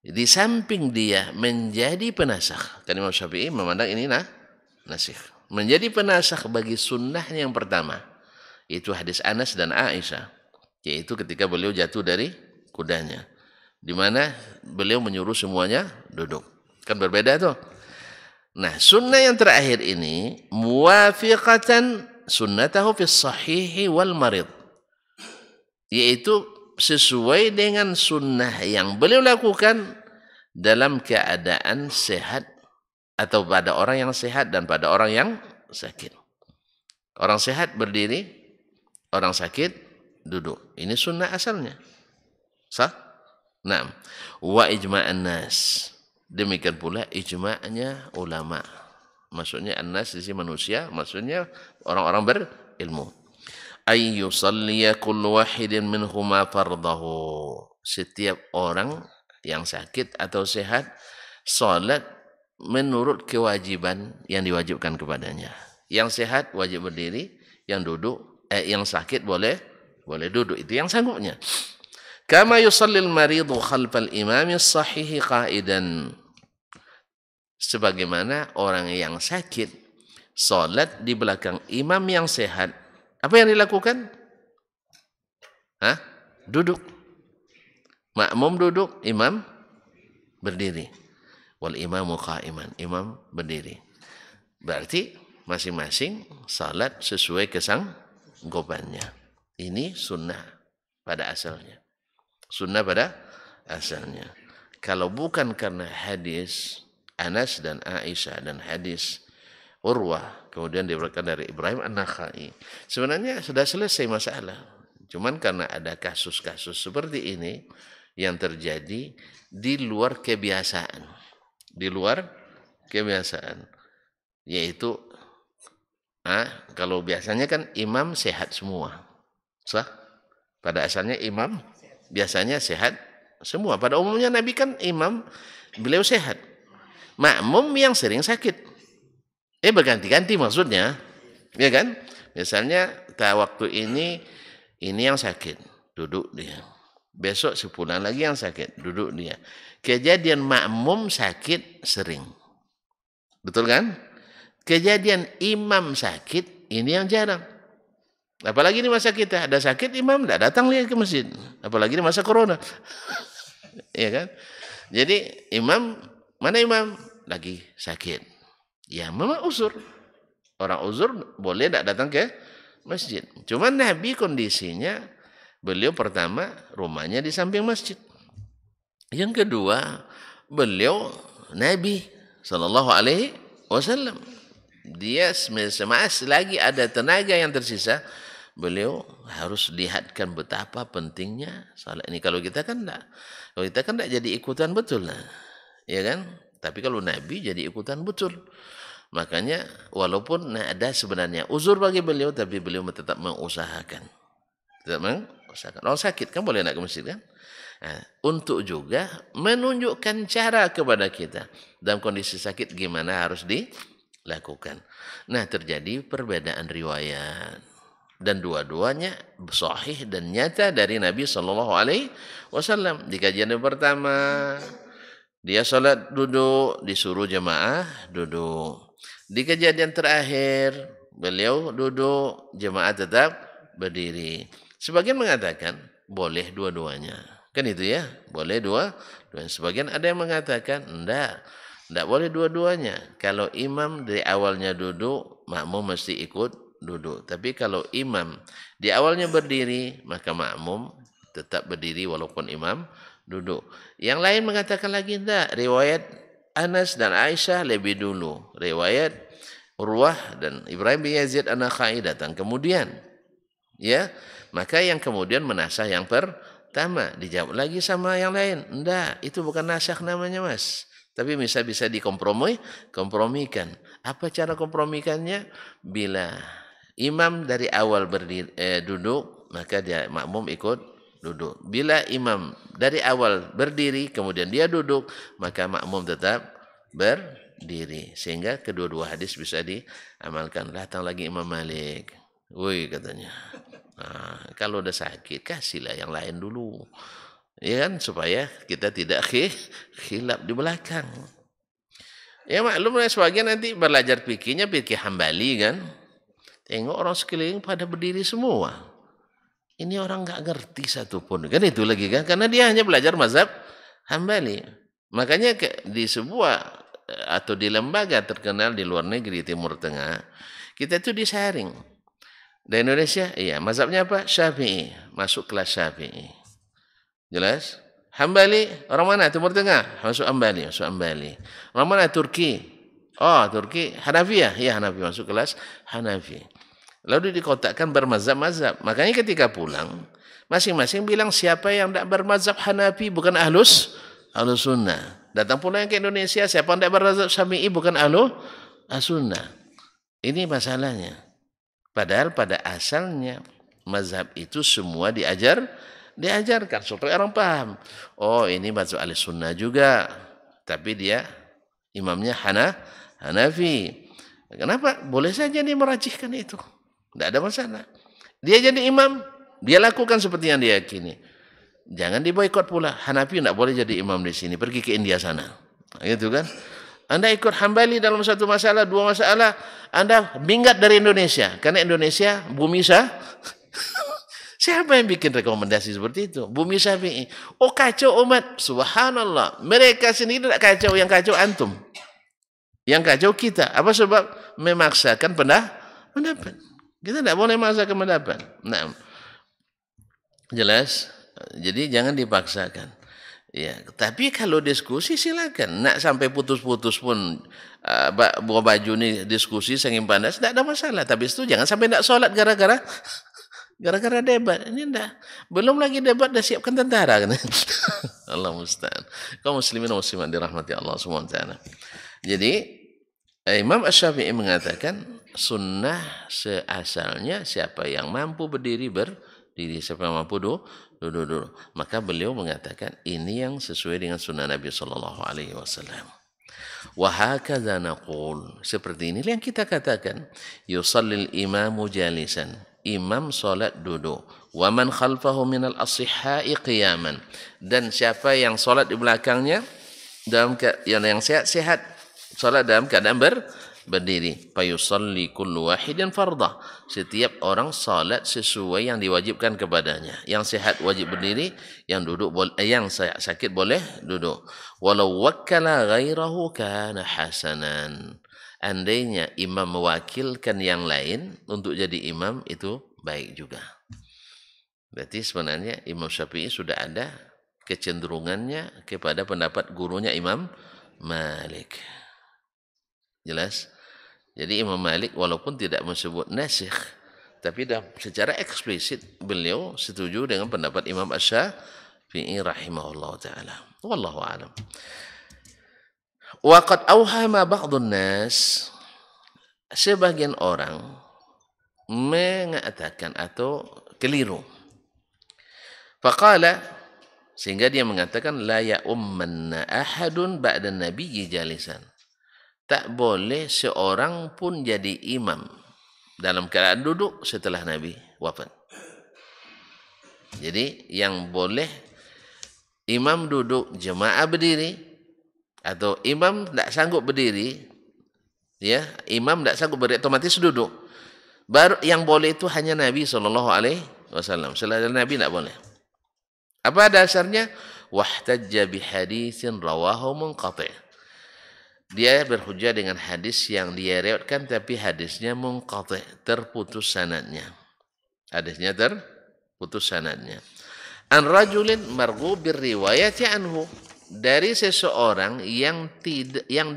Di samping dia menjadi penasakh. Kan Imam Syafi'i memandang ini nasikh. Menjadi penasakh bagi sunnahnya yang pertama. Itu hadis Anas dan Aisyah. Yaitu ketika beliau jatuh dari kudanya. Di mana beliau menyuruh semuanya duduk. Kan berbeda tuh. Nah, sunnah yang terakhir ini muwafiqatan sunnatahu fi sahihi wal marid. Yaitu sesuai dengan sunnah yang beliau lakukan dalam keadaan sehat atau pada orang yang sehat dan pada orang yang sakit. Orang sehat berdiri, orang sakit duduk. Ini sunnah asalnya. Sah? Nah, wa ijma'an nas. Demikian pula ijma'nya ulama. Maksudnya an-nas di sini manusia, maksudnya orang-orang berilmu. Ay yusalliya kullu wahidin minhuma fardahu. Setiap orang yang sakit atau sehat salat menurut kewajiban yang diwajibkan kepadanya. Yang sehat wajib berdiri, yang sakit boleh duduk. Itu yang sanggupnya. Kama yusallil maridu khalfal imami sahihi qa'idan. Sebagaimana orang yang sakit salat di belakang imam yang sehat. Apa yang dilakukan? Duduk. Makmum duduk, imam berdiri. Wal imamu qa'iman. Imam berdiri. Berarti masing-masing salat sesuai kesanggupannya. Ini sunnah pada asalnya. Sunnah pada asalnya. Kalau bukan karena hadis Anas dan Aisyah dan hadis Urwah, kemudian diberikan dari Ibrahim An-Nakhai, sebenarnya sudah selesai masalah. Cuman karena ada kasus-kasus seperti ini yang terjadi di luar kebiasaan. Di luar kebiasaan. Yaitu, kalau biasanya kan imam sehat semua. Sah? Pada asalnya imam biasanya sehat semua. Pada umumnya Nabi kan imam, beliau sehat. Makmum yang sering sakit. Berganti-ganti maksudnya. Ya kan? Misalnya waktu ini yang sakit, duduk dia. Besok sebulan lagi yang sakit, duduk dia. Kejadian makmum sakit sering. Betul kan? Kejadian imam sakit ini yang jarang. Apalagi di masa kita ada sakit, imam tidak datang lagi ke masjid. Apalagi di masa corona. Ya kan? Jadi mana imam lagi sakit. Ya memang uzur. Orang uzur boleh tidak datang ke masjid. Cuma Nabi kondisinya, beliau pertama rumahnya di samping masjid. Yang kedua, beliau Nabi SAW. Dia selagi ada tenaga yang tersisa, beliau harus lihatkan betapa pentingnya salat ini. Kalau kita kan tidak jadi ikutan betul lah. Ya kan? Tapi kalau Nabi jadi ikutan betul. Makanya walaupun ada sebenarnya uzur bagi beliau, tapi beliau tetap mengusahakan. Tetap mengusahakan. Orang sakit kan boleh nak ke masjid kan? Nah, untuk juga menunjukkan cara kepada kita dalam kondisi sakit gimana harus dilakukan. Nah, terjadi perbedaan riwayat dan dua-duanya sahih dan nyata dari Nabi Shallallahu Alaihi Wasallam. Di kajian yang pertama dia salat duduk, disuruh jemaah duduk. Di kejadian terakhir beliau duduk, jemaah tetap berdiri. Sebagian mengatakan boleh dua-duanya. Kan itu ya, boleh dua-duanya. Sebagian ada yang mengatakan enggak boleh dua-duanya. Kalau imam dari awalnya duduk, makmum mesti ikut duduk. Tapi kalau imam di awalnya berdiri, maka makmum tetap berdiri walaupun imam duduk. Yang lain mengatakan lagi enggak. Riwayat Anas dan Aisyah lebih dulu. Riwayat Urwah dan Ibrahim bin Yazid an-Nakhai datang kemudian. Ya, maka yang kemudian menasah yang pertama, dijawab lagi sama yang lain. Enggak, itu bukan nasakh namanya, Mas. Tapi bisa kompromikan. Apa cara kompromikannya? Bila imam dari awal duduk, maka dia makmum ikut duduk. Bila imam dari awal berdiri, kemudian dia duduk, maka makmum tetap berdiri. Sehingga kedua-dua hadis bisa diamalkan. Datang lagi Imam Malik. Woi katanya. Nah, kalau udah sakit, kasihlah yang lain dulu. Ya kan, supaya kita tidak khilaf di belakang. Ya maklumlah sebagian nanti belajar fikihnya fikih Hambali kan. Tengok orang sekeliling pada berdiri semua. Ini orang nggak ngerti satupun. Kan itu lagi kan. Karena dia hanya belajar mazhab Hambali. Makanya di sebuah atau di lembaga terkenal di luar negeri Timur Tengah, kita itu disaring. Di Indonesia, iya. Mazhabnya apa? Syafi'i. Masuk kelas Syafi'i. Jelas? Hambali, orang mana? Timur Tengah. Masuk Hambali. Orang mana? Turki. Oh, Turki. Hanafiyah. Iya, Hanafi. Masuk kelas Hanafi. Lalu dikotakkan bermazhab-mazhab. Makanya ketika pulang, masing-masing bilang siapa yang tidak bermazhab Hanafi bukan ahlus sunnah. Datang pulang ke Indonesia, siapa yang tidak bermazhab Syafi'i bukan ahlus sunnah. Ini masalahnya. Padahal pada asalnya mazhab itu semua diajarkan supaya orang paham. Oh, ini mazhab ahlus sunnah juga. Tapi dia imamnya Hanafi. Kenapa? Boleh saja dia merajihkan itu. Tidak ada masalah. Dia jadi imam, dia lakukan seperti yang dia yakini. Jangan diboikot pula. Hanafi tidak boleh jadi imam di sini. Pergi ke India sana. Gitu kan? Anda ikut Hambali dalam satu masalah, dua masalah, Anda minggat dari Indonesia. Karena Indonesia bumi Siapa yang bikin rekomendasi seperti itu? Bumi Syafi'i. Oh, kacau umat. Subhanallah. Mereka sendiri tidak kacau. Yang kacau antum. Yang kacau kita. Apa sebab? Memaksakan pendapat. Kita tidak boleh memaksakan pendapat. Nah, jelas. Jadi jangan dipaksakan. Ya, tapi kalau diskusi silakan. Nak sampai putus-putus pun bawa baju ni diskusi saking panas, tidak ada masalah. Tapi itu jangan sampai tidak sholat gara-gara debat. Ini enggak. Belum lagi debat dah siapkan tentara kan. Allah musta'an. Kaum muslimin dan muslimat dirahmati Allah SWT. Jadi Imam Asy-Syafi'i mengatakan sunnah seasalnya siapa yang mampu berdiri siapa yang mampu duduk. Maka beliau mengatakan ini yang sesuai dengan sunnah Nabi sallallahu alaihi wasallam. Wa hakadza naqul, seperti ini yang kita katakan, yusallil imamu jalisan, imam salat duduk, wa man khalfahu minal as-sihha'i qiyaman, dan siapa yang salat di belakangnya dalam yang sehat salat dalam keadaan berdiri. Fayusalli kullu wahidin fardah, setiap orang salat sesuai yang diwajibkan kepadanya. Yang sehat wajib berdiri, yang sakit boleh duduk. Walau wakkala ghairahu kana hasanan, andainya imam mewakilkan yang lain untuk jadi imam, itu baik juga. Berarti sebenarnya Imam Syafi'i sudah ada kecenderungannya kepada pendapat gurunya Imam Malik. Jelas? Jadi Imam Malik walaupun tidak menyebut nasikh, tapi dah secara eksplisit beliau setuju dengan pendapat Imam Asy-Syafi'i rahimahullah taala. Wallahu a'lam. Wa qad awhama ba'dun nas, sebagian orang mengatakan atau keliru. Faqala, sehingga dia mengatakan la ya ummanna ahadun ba'da nabiyyi jalisan. Tak boleh seorang pun jadi imam dalam keadaan duduk setelah Nabi wafat. Jadi yang boleh imam duduk, jemaah berdiri, atau imam tidak sanggup berdiri, ya, imam tidak sanggup berdiri, otomatis duduk. Baru yang boleh itu hanya Nabi SAW. Selain Nabi tidak boleh. Apa dasarnya? Wahtajja bihaditsin rawahu munqati'. Dia berhujjah dengan hadis yang dia riwayatkan tapi hadisnya munqati', terputus sanadnya. Hadisnya terputus sanadnya. An rajulin marghubir riwayati anhu, dari seseorang yang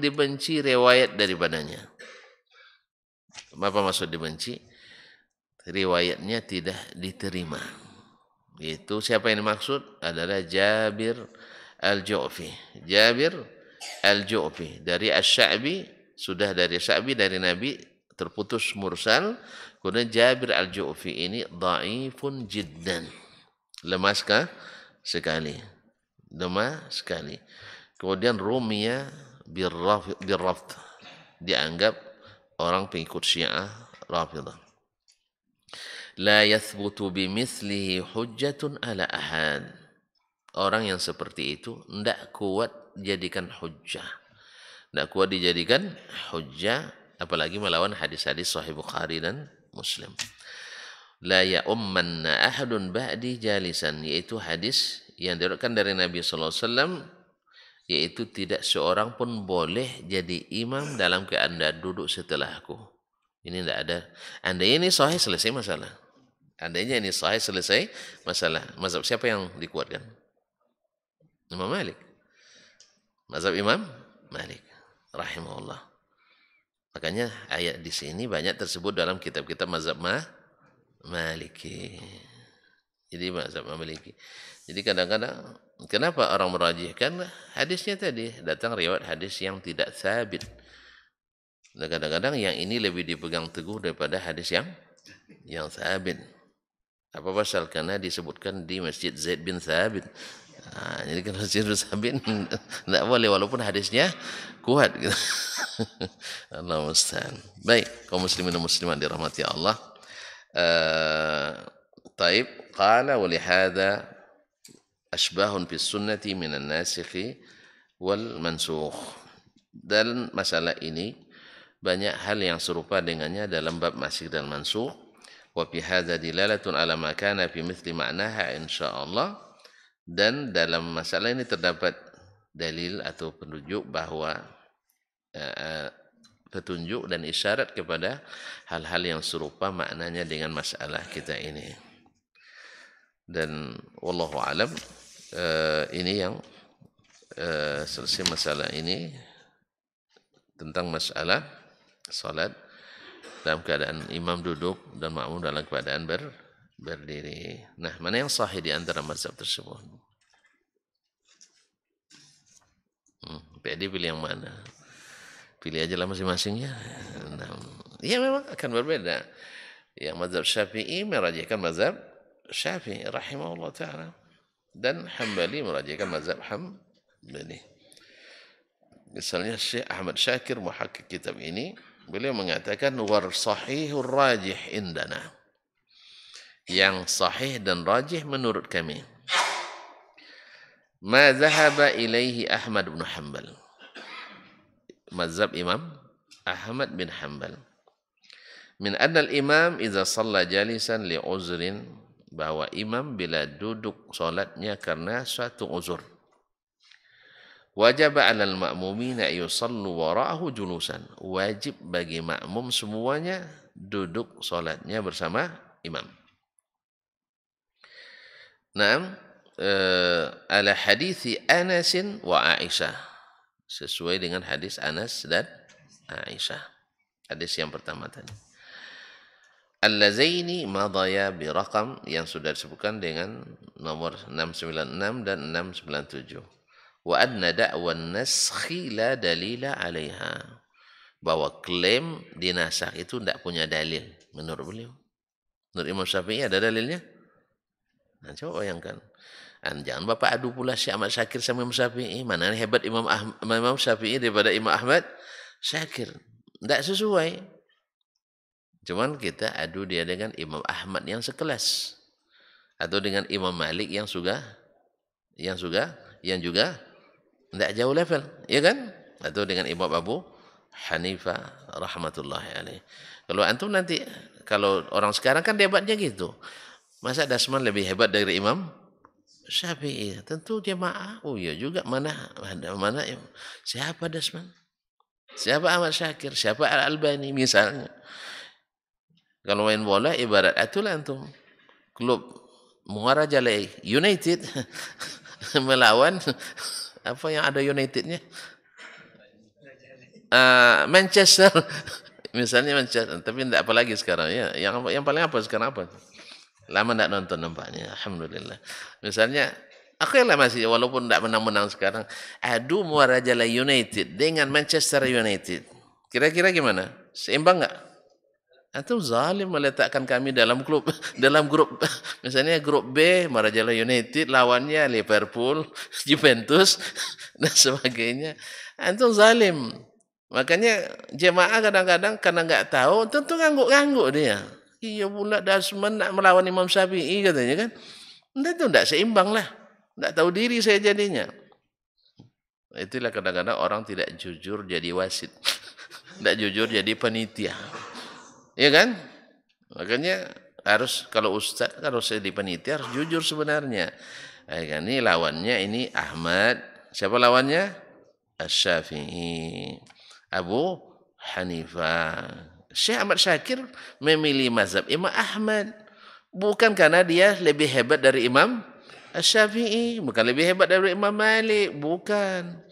dibenci riwayat daripadanya. Apa maksud dibenci? Riwayatnya tidak diterima. Itu siapa yang dimaksud? Adalah Jabir al-Ju'fi. Jabir al-Ju'fi dari Asy-Sya'bi, sudah dari Sya'bi dari Nabi terputus mursal. Kemudian Jabir al-Ju'fi ini dhaifun jiddan. Lemah sekali. Lemah sekali. Kemudian rumiya birrafd. Dianggap orang pengikut Syiah Rafidah. La yathbutu bimithlihi hujjatun ala ahad. Orang yang seperti itu tidak kuat jadikan hujjah. Tidak kuat dijadikan hujjah, apalagi melawan hadis-hadis Sahih Bukhari dan Muslim. La ya'ummanna ahadun ba'di jalisan, yaitu hadis yang diriwayatkan dari Nabi sallallahu alaihi wasallam, yaitu tidak seorang pun boleh jadi imam dalam keadaan duduk setelahku. Ini tidak ada. Andai ini sahih, selesai masalah. Andainya ini sahih, selesai masalah. Mazhab siapa yang dikuatkan? Imam Malik. Mazhab Imam Malik rahimahullah. Makanya ayat di sini banyak tersebut dalam kitab-kitab mazhab Maliki. Jadi mazhab Maliki. Jadi kadang-kadang kenapa orang merajihkan hadisnya tadi, datang riwayat hadis yang tidak sabit. Dan kadang-kadang yang ini lebih dipegang teguh daripada hadis yang sabit. Apa pasal? Karena disebutkan di Masjid Zaid bin Thabit. Nah, jadi kalau Masjid bin Thabit tidak boleh walaupun hadisnya kuat. Gitu. Allah musta'an. Baik, kaum muslimin dan muslimat dirahmati Allah. Taib qala wa lihada ashbahun fi sunnati minan nasikhi wal mansukh. Dan masalah ini banyak hal yang serupa dengannya dalam bab nasikh dan mansukh. Wa fi hadza dilalatun ala ma kana fi mithli ma'naha insyaallah. Dan dalam masalah ini terdapat dalil atau penunjuk bahwa petunjuk dan isyarat kepada hal-hal yang serupa maknanya dengan masalah kita ini. Dan wallahu alam, ini yang selesai masalah ini tentang masalah salat dalam keadaan imam duduk dan makmum dalam keadaan berdiri. Nah, mana yang sahih di antara mazhab tersebut? PD pilih yang mana? Pilih aja lah masing-masingnya. Nah, ya memang akan berbeda. Yang mazhab Syafi'i merajihkan mazhab Syafi'i rahimahullah ta'ala. Dan Hambali merajihkan mazhab Hambali. Misalnya Syekh Ahmad Syakir muhakkik kitab ini, beliau mengatakan war sahihur rajih indana. Yang sahih dan rajih menurut kami. Ma zahaba ilaihi Ahmad bin Hanbal. Mazhab Imam Ahmad bin Hanbal. Min anna al-imam idza shalla jalisan li uzrin, bahwa imam bila duduk salatnya karena suatu uzur. Wajib 'alal ma'mumina yusallu wara'ahu julusan. Wajib bagi makmum semuanya duduk salatnya bersama imam. Naam, ala hadithi Anas wa Aisyah. Sesuai dengan hadis Anas dan Aisyah. Hadis yang pertama tadi. Allazaini madaya biraqam, yang sudah disebutkan dengan nomor 696 dan 697. wa anna da'wan naskhi la dalila 'alaiha. Bahwa klaim dinasakh itu tidak punya dalil menurut beliau. Menurut Imam Syafi'i ada dalilnya? Nah, coba bayangkan. Jangan Bapak adu pula Syekh Ahmad Syakir sama Imam Syafi'i. Mana hebat Imam Syafi'i daripada Imam Ahmad Syakir. Tidak sesuai. Cuman kita adu dia dengan Imam Ahmad yang sekelas. Atau dengan Imam Malik yang juga tidak jauh level. Ya kan? Atau dengan Imam Abu Hanifah rahmatullahi alaih. Kalau antum nanti, kalau orang sekarang kan debatnya gitu. Masa Dasman lebih hebat dari Imam Syafi'i? Tentu jemaah. Oh iya juga, mana siapa Dasman? Siapa Ahmad Syakir? Siapa Al-Albani misalnya? Kalau main bola ibarat itulah antum. Klub Muarajalai United melawan apa yang ada Unitednya? Manchester. Misalnya Manchester, tapi tidak apa lagi sekarang ya. Yang paling apa sekarang apa? Lama tidak nonton nampaknya. Alhamdulillah. Misalnya aku yang masih walaupun tidak menang-menang sekarang, adu Muarajalai United dengan Manchester United. Kira-kira gimana? Seimbang enggak? Antum zalim meletakkan kami dalam grup misalnya grup B Muarajalai United lawannya Liverpool, Juventus dan sebagainya. Antum zalim. Makanya jemaah kadang-kadang karena enggak tahu tentu ngangguk-ngangguk dia. Iya pula Dasman nak melawan Imam Syafi'i katanya kan. Itu tidak seimbang lah. Tidak tahu diri saya jadinya. Itulah kadang-kadang orang tidak jujur jadi wasit. Tidak jujur jadi panitia. Iya kan? Makanya harus kalau ustaz, kalau saya di panitia harus jujur sebenarnya. Ini lawannya ini Ahmad. Siapa lawannya? Asy-Syafi'i. Abu Hanifah. Syekh Ahmad Syakir memilih mazhab Imam Ahmad. Bukan karena dia lebih hebat dari Imam Asy-Syafi'i. Bukan lebih hebat dari Imam Malik. Bukan.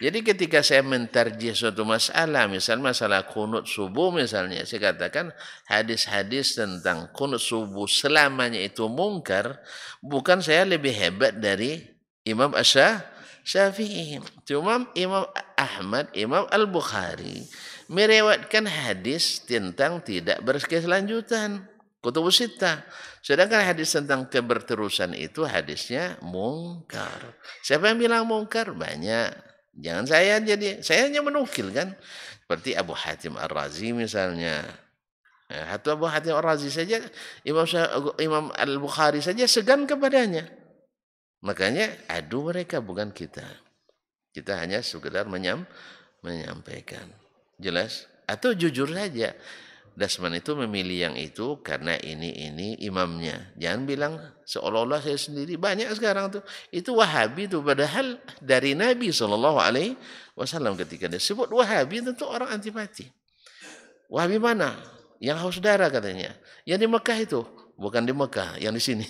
Jadi ketika saya mentarjih suatu masalah, misal masalah kunut subuh misalnya, saya katakan hadis-hadis tentang kunut subuh selamanya itu mungkar, bukan saya lebih hebat dari Imam Asy-Syafi'i. Cuma Imam Ahmad, Imam Al-Bukhari meriwayatkan hadis tentang tidak berkelanjutan, kutubus sittah. Sedangkan hadis tentang keberterusan itu hadisnya mungkar. Siapa yang bilang mungkar? Banyak. Jangan saya hanya menukil kan. Seperti Abu Hatim Ar-Razi misalnya. Atau Abu Hatim Ar-Razi saja, Imam Al-Bukhari saja segan kepadanya. Makanya adu mereka bukan kita. Kita hanya sekedar menyampaikan. Jelas? Atau jujur saja. Dasman itu memilih yang itu karena ini imamnya. Jangan bilang seolah-olah saya sendiri. Banyak sekarang tuh. Itu Wahabi tuh. Padahal dari Nabi SAW ketika dia sebut Wahabi tentu orang antipati. Wahabi mana? Yang haus darah katanya. Yang di Mekah itu. Bukan di Mekah. Yang di sini.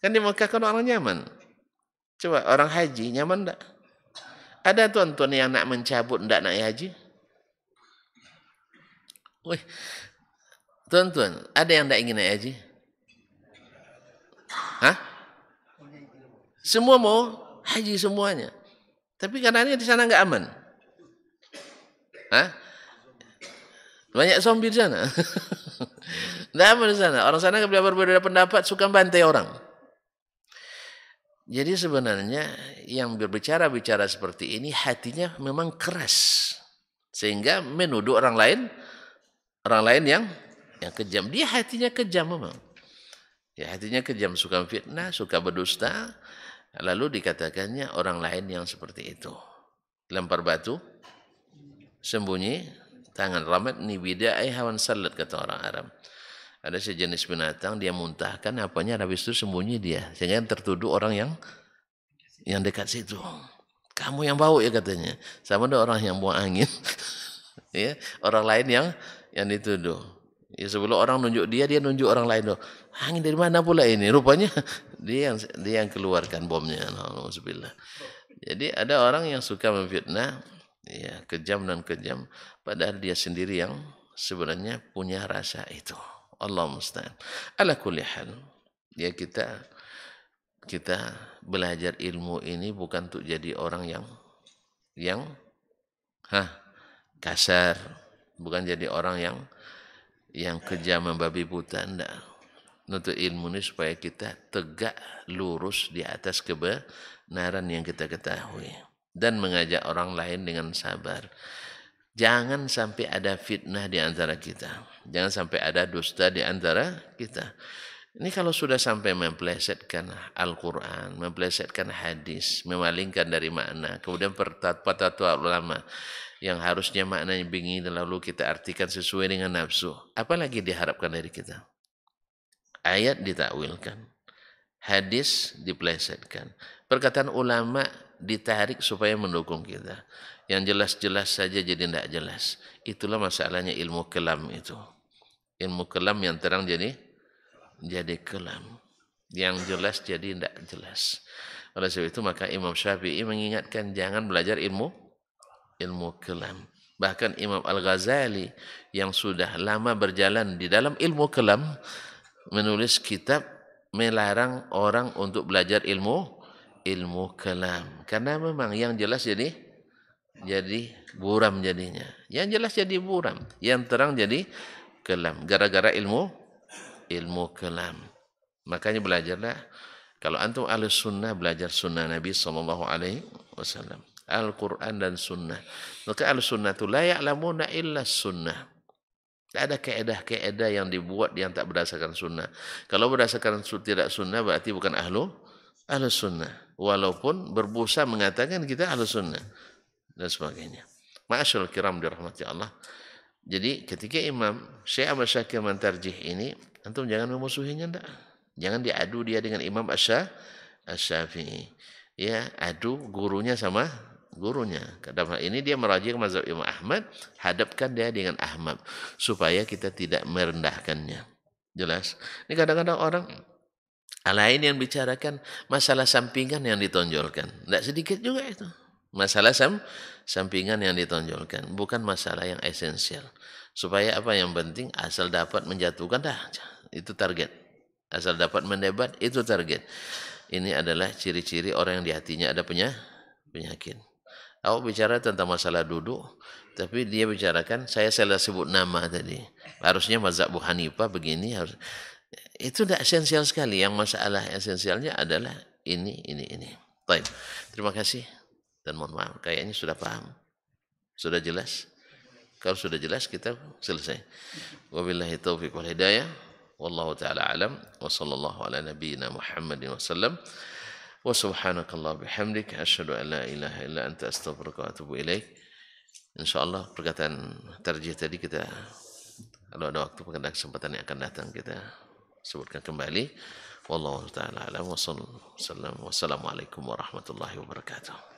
Kan di Mekah kan orang nyaman. Coba orang haji nyaman enggak? Ada tuan-tuan yang nak mencabut enggak nak haji? Wih, tuan-tuan, ada yang tidak ingin naik haji? Hah? Semua mau haji semuanya. Tapi karenanya di sana enggak aman. Hah? Banyak zombie di sana. Tidak aman di sana. Orang sana berbeda pendapat, suka bantai orang. Jadi sebenarnya yang berbicara seperti ini hatinya memang keras. Sehingga menuduh orang lain yang kejam. Dia hatinya kejam memang. Ya, hatinya kejam, suka fitnah, suka berdusta. Lalu dikatakannya orang lain yang seperti itu. Lempar batu, sembunyi, tangan ramat, ni bida'ai hawan salat, kata orang Arab. Ada sejenis binatang, dia muntahkan apanya, habis itu sembunyi dia. Sehingga tertuduh orang yang dekat situ. Kamu yang bau ya katanya. Sama ada orang yang buang angin. Ya, orang lain yang dituduh. Ya, sebelum orang nunjuk dia nunjuk orang lain. Angin dari mana pula ini? Rupanya dia yang keluarkan bomnya. Alhamdulillah. Jadi ada orang yang suka memfitnah, ya, kejam dan kejam, padahal dia sendiri yang sebenarnya punya rasa itu. Allah musta'an. Ala kulli hal. Ya, kita kita belajar ilmu ini bukan untuk jadi orang yang kasar, bukan jadi orang yang kejam membabi buta. Enggak. Untuk ilmu ini supaya kita tegak lurus di atas kebenaran yang kita ketahui dan mengajak orang lain dengan sabar. Jangan sampai ada fitnah di antara kita. Jangan sampai ada dusta di antara kita. Ini kalau sudah sampai memplesetkan Al-Quran, memplesetkan hadis, memalingkan dari makna, kemudian fatwa ulama yang harusnya maknanya begini lalu kita artikan sesuai dengan nafsu, apalagi diharapkan dari kita? Ayat ditakwilkan, hadis diplesetkan, perkataan ulama ditarik supaya mendukung kita. Yang jelas-jelas saja jadi tidak jelas. Itulah masalahnya ilmu kelam itu. Ilmu kelam yang terang jadi kelam, yang jelas jadi tidak jelas. Oleh sebab itu maka Imam Syafi'i mengingatkan jangan belajar ilmu kelam. Bahkan Imam Al-Ghazali yang sudah lama berjalan di dalam ilmu kelam menulis kitab melarang orang untuk belajar ilmu kelam, karena memang yang jelas jadi buram jadinya. Yang jelas jadi buram, yang terang jadi kelam gara-gara ilmu kelam. Makanya belajarlah, kalau antum ahlus sunnah, belajar sunnah Nabi SAW, Al-Quran dan sunnah. Maka ahlus sunnah itu la ya'lamuna illa sunnah. Tidak ada keedah yang dibuat yang tak berdasarkan sunnah. Kalau berdasarkan tidak sunnah berarti bukan ahlus sunnah. Walaupun berbusa mengatakan kita ahlus sunnah dan sebagainya. Ma'asyarul kiram dirahmati Allah. Jadi ketika Imam Syekh Ahmad Syakir mentarjih ini, antum jangan memusuhinya, enggak. Jangan diadu dia dengan Imam Asy-Syafi'i. Ya, adu gurunya sama gurunya. Kadang ini dia meraji ke mazhab Imam Ahmad, hadapkan dia dengan Ahmad supaya kita tidak merendahkannya. Jelas? Ini kadang-kadang orang lain yang bicarakan masalah sampingan yang ditonjolkan. Tidak sedikit juga itu. Masalah sampingan yang ditonjolkan, bukan masalah yang esensial. Supaya apa yang penting asal dapat menjatuhkan, itu target. Asal dapat mendebat, itu target. Ini adalah ciri-ciri orang yang di hatinya ada penyakit. Aku bicara tentang masalah duduk, tapi dia bicarakan, saya sebut nama tadi. Harusnya mazhab Abu Hanifah begini, itu tidak esensial sekali. Yang masalah esensialnya adalah ini. Baik. Terima kasih dan mohon maaf. Kayaknya sudah paham, sudah jelas. Kalau sudah jelas kita selesai. Wabillahi taufiq wal hidayah. Wallahu taala alam. Wa sallallahu ala nabiyyina Muhammadin wasallam. Wa subhanakallah bihamdik asyhadu an la ilaha illa anta astaghfiruka wa atubu ilaik. Insyaallah perkataan tarjih tadi kita kalau ada waktu pada kesempatan yang akan datang kita sebutkan kembali. Wallahu taala alam wa sallallahu wassalamu alaikum warahmatullahi wabarakatuh.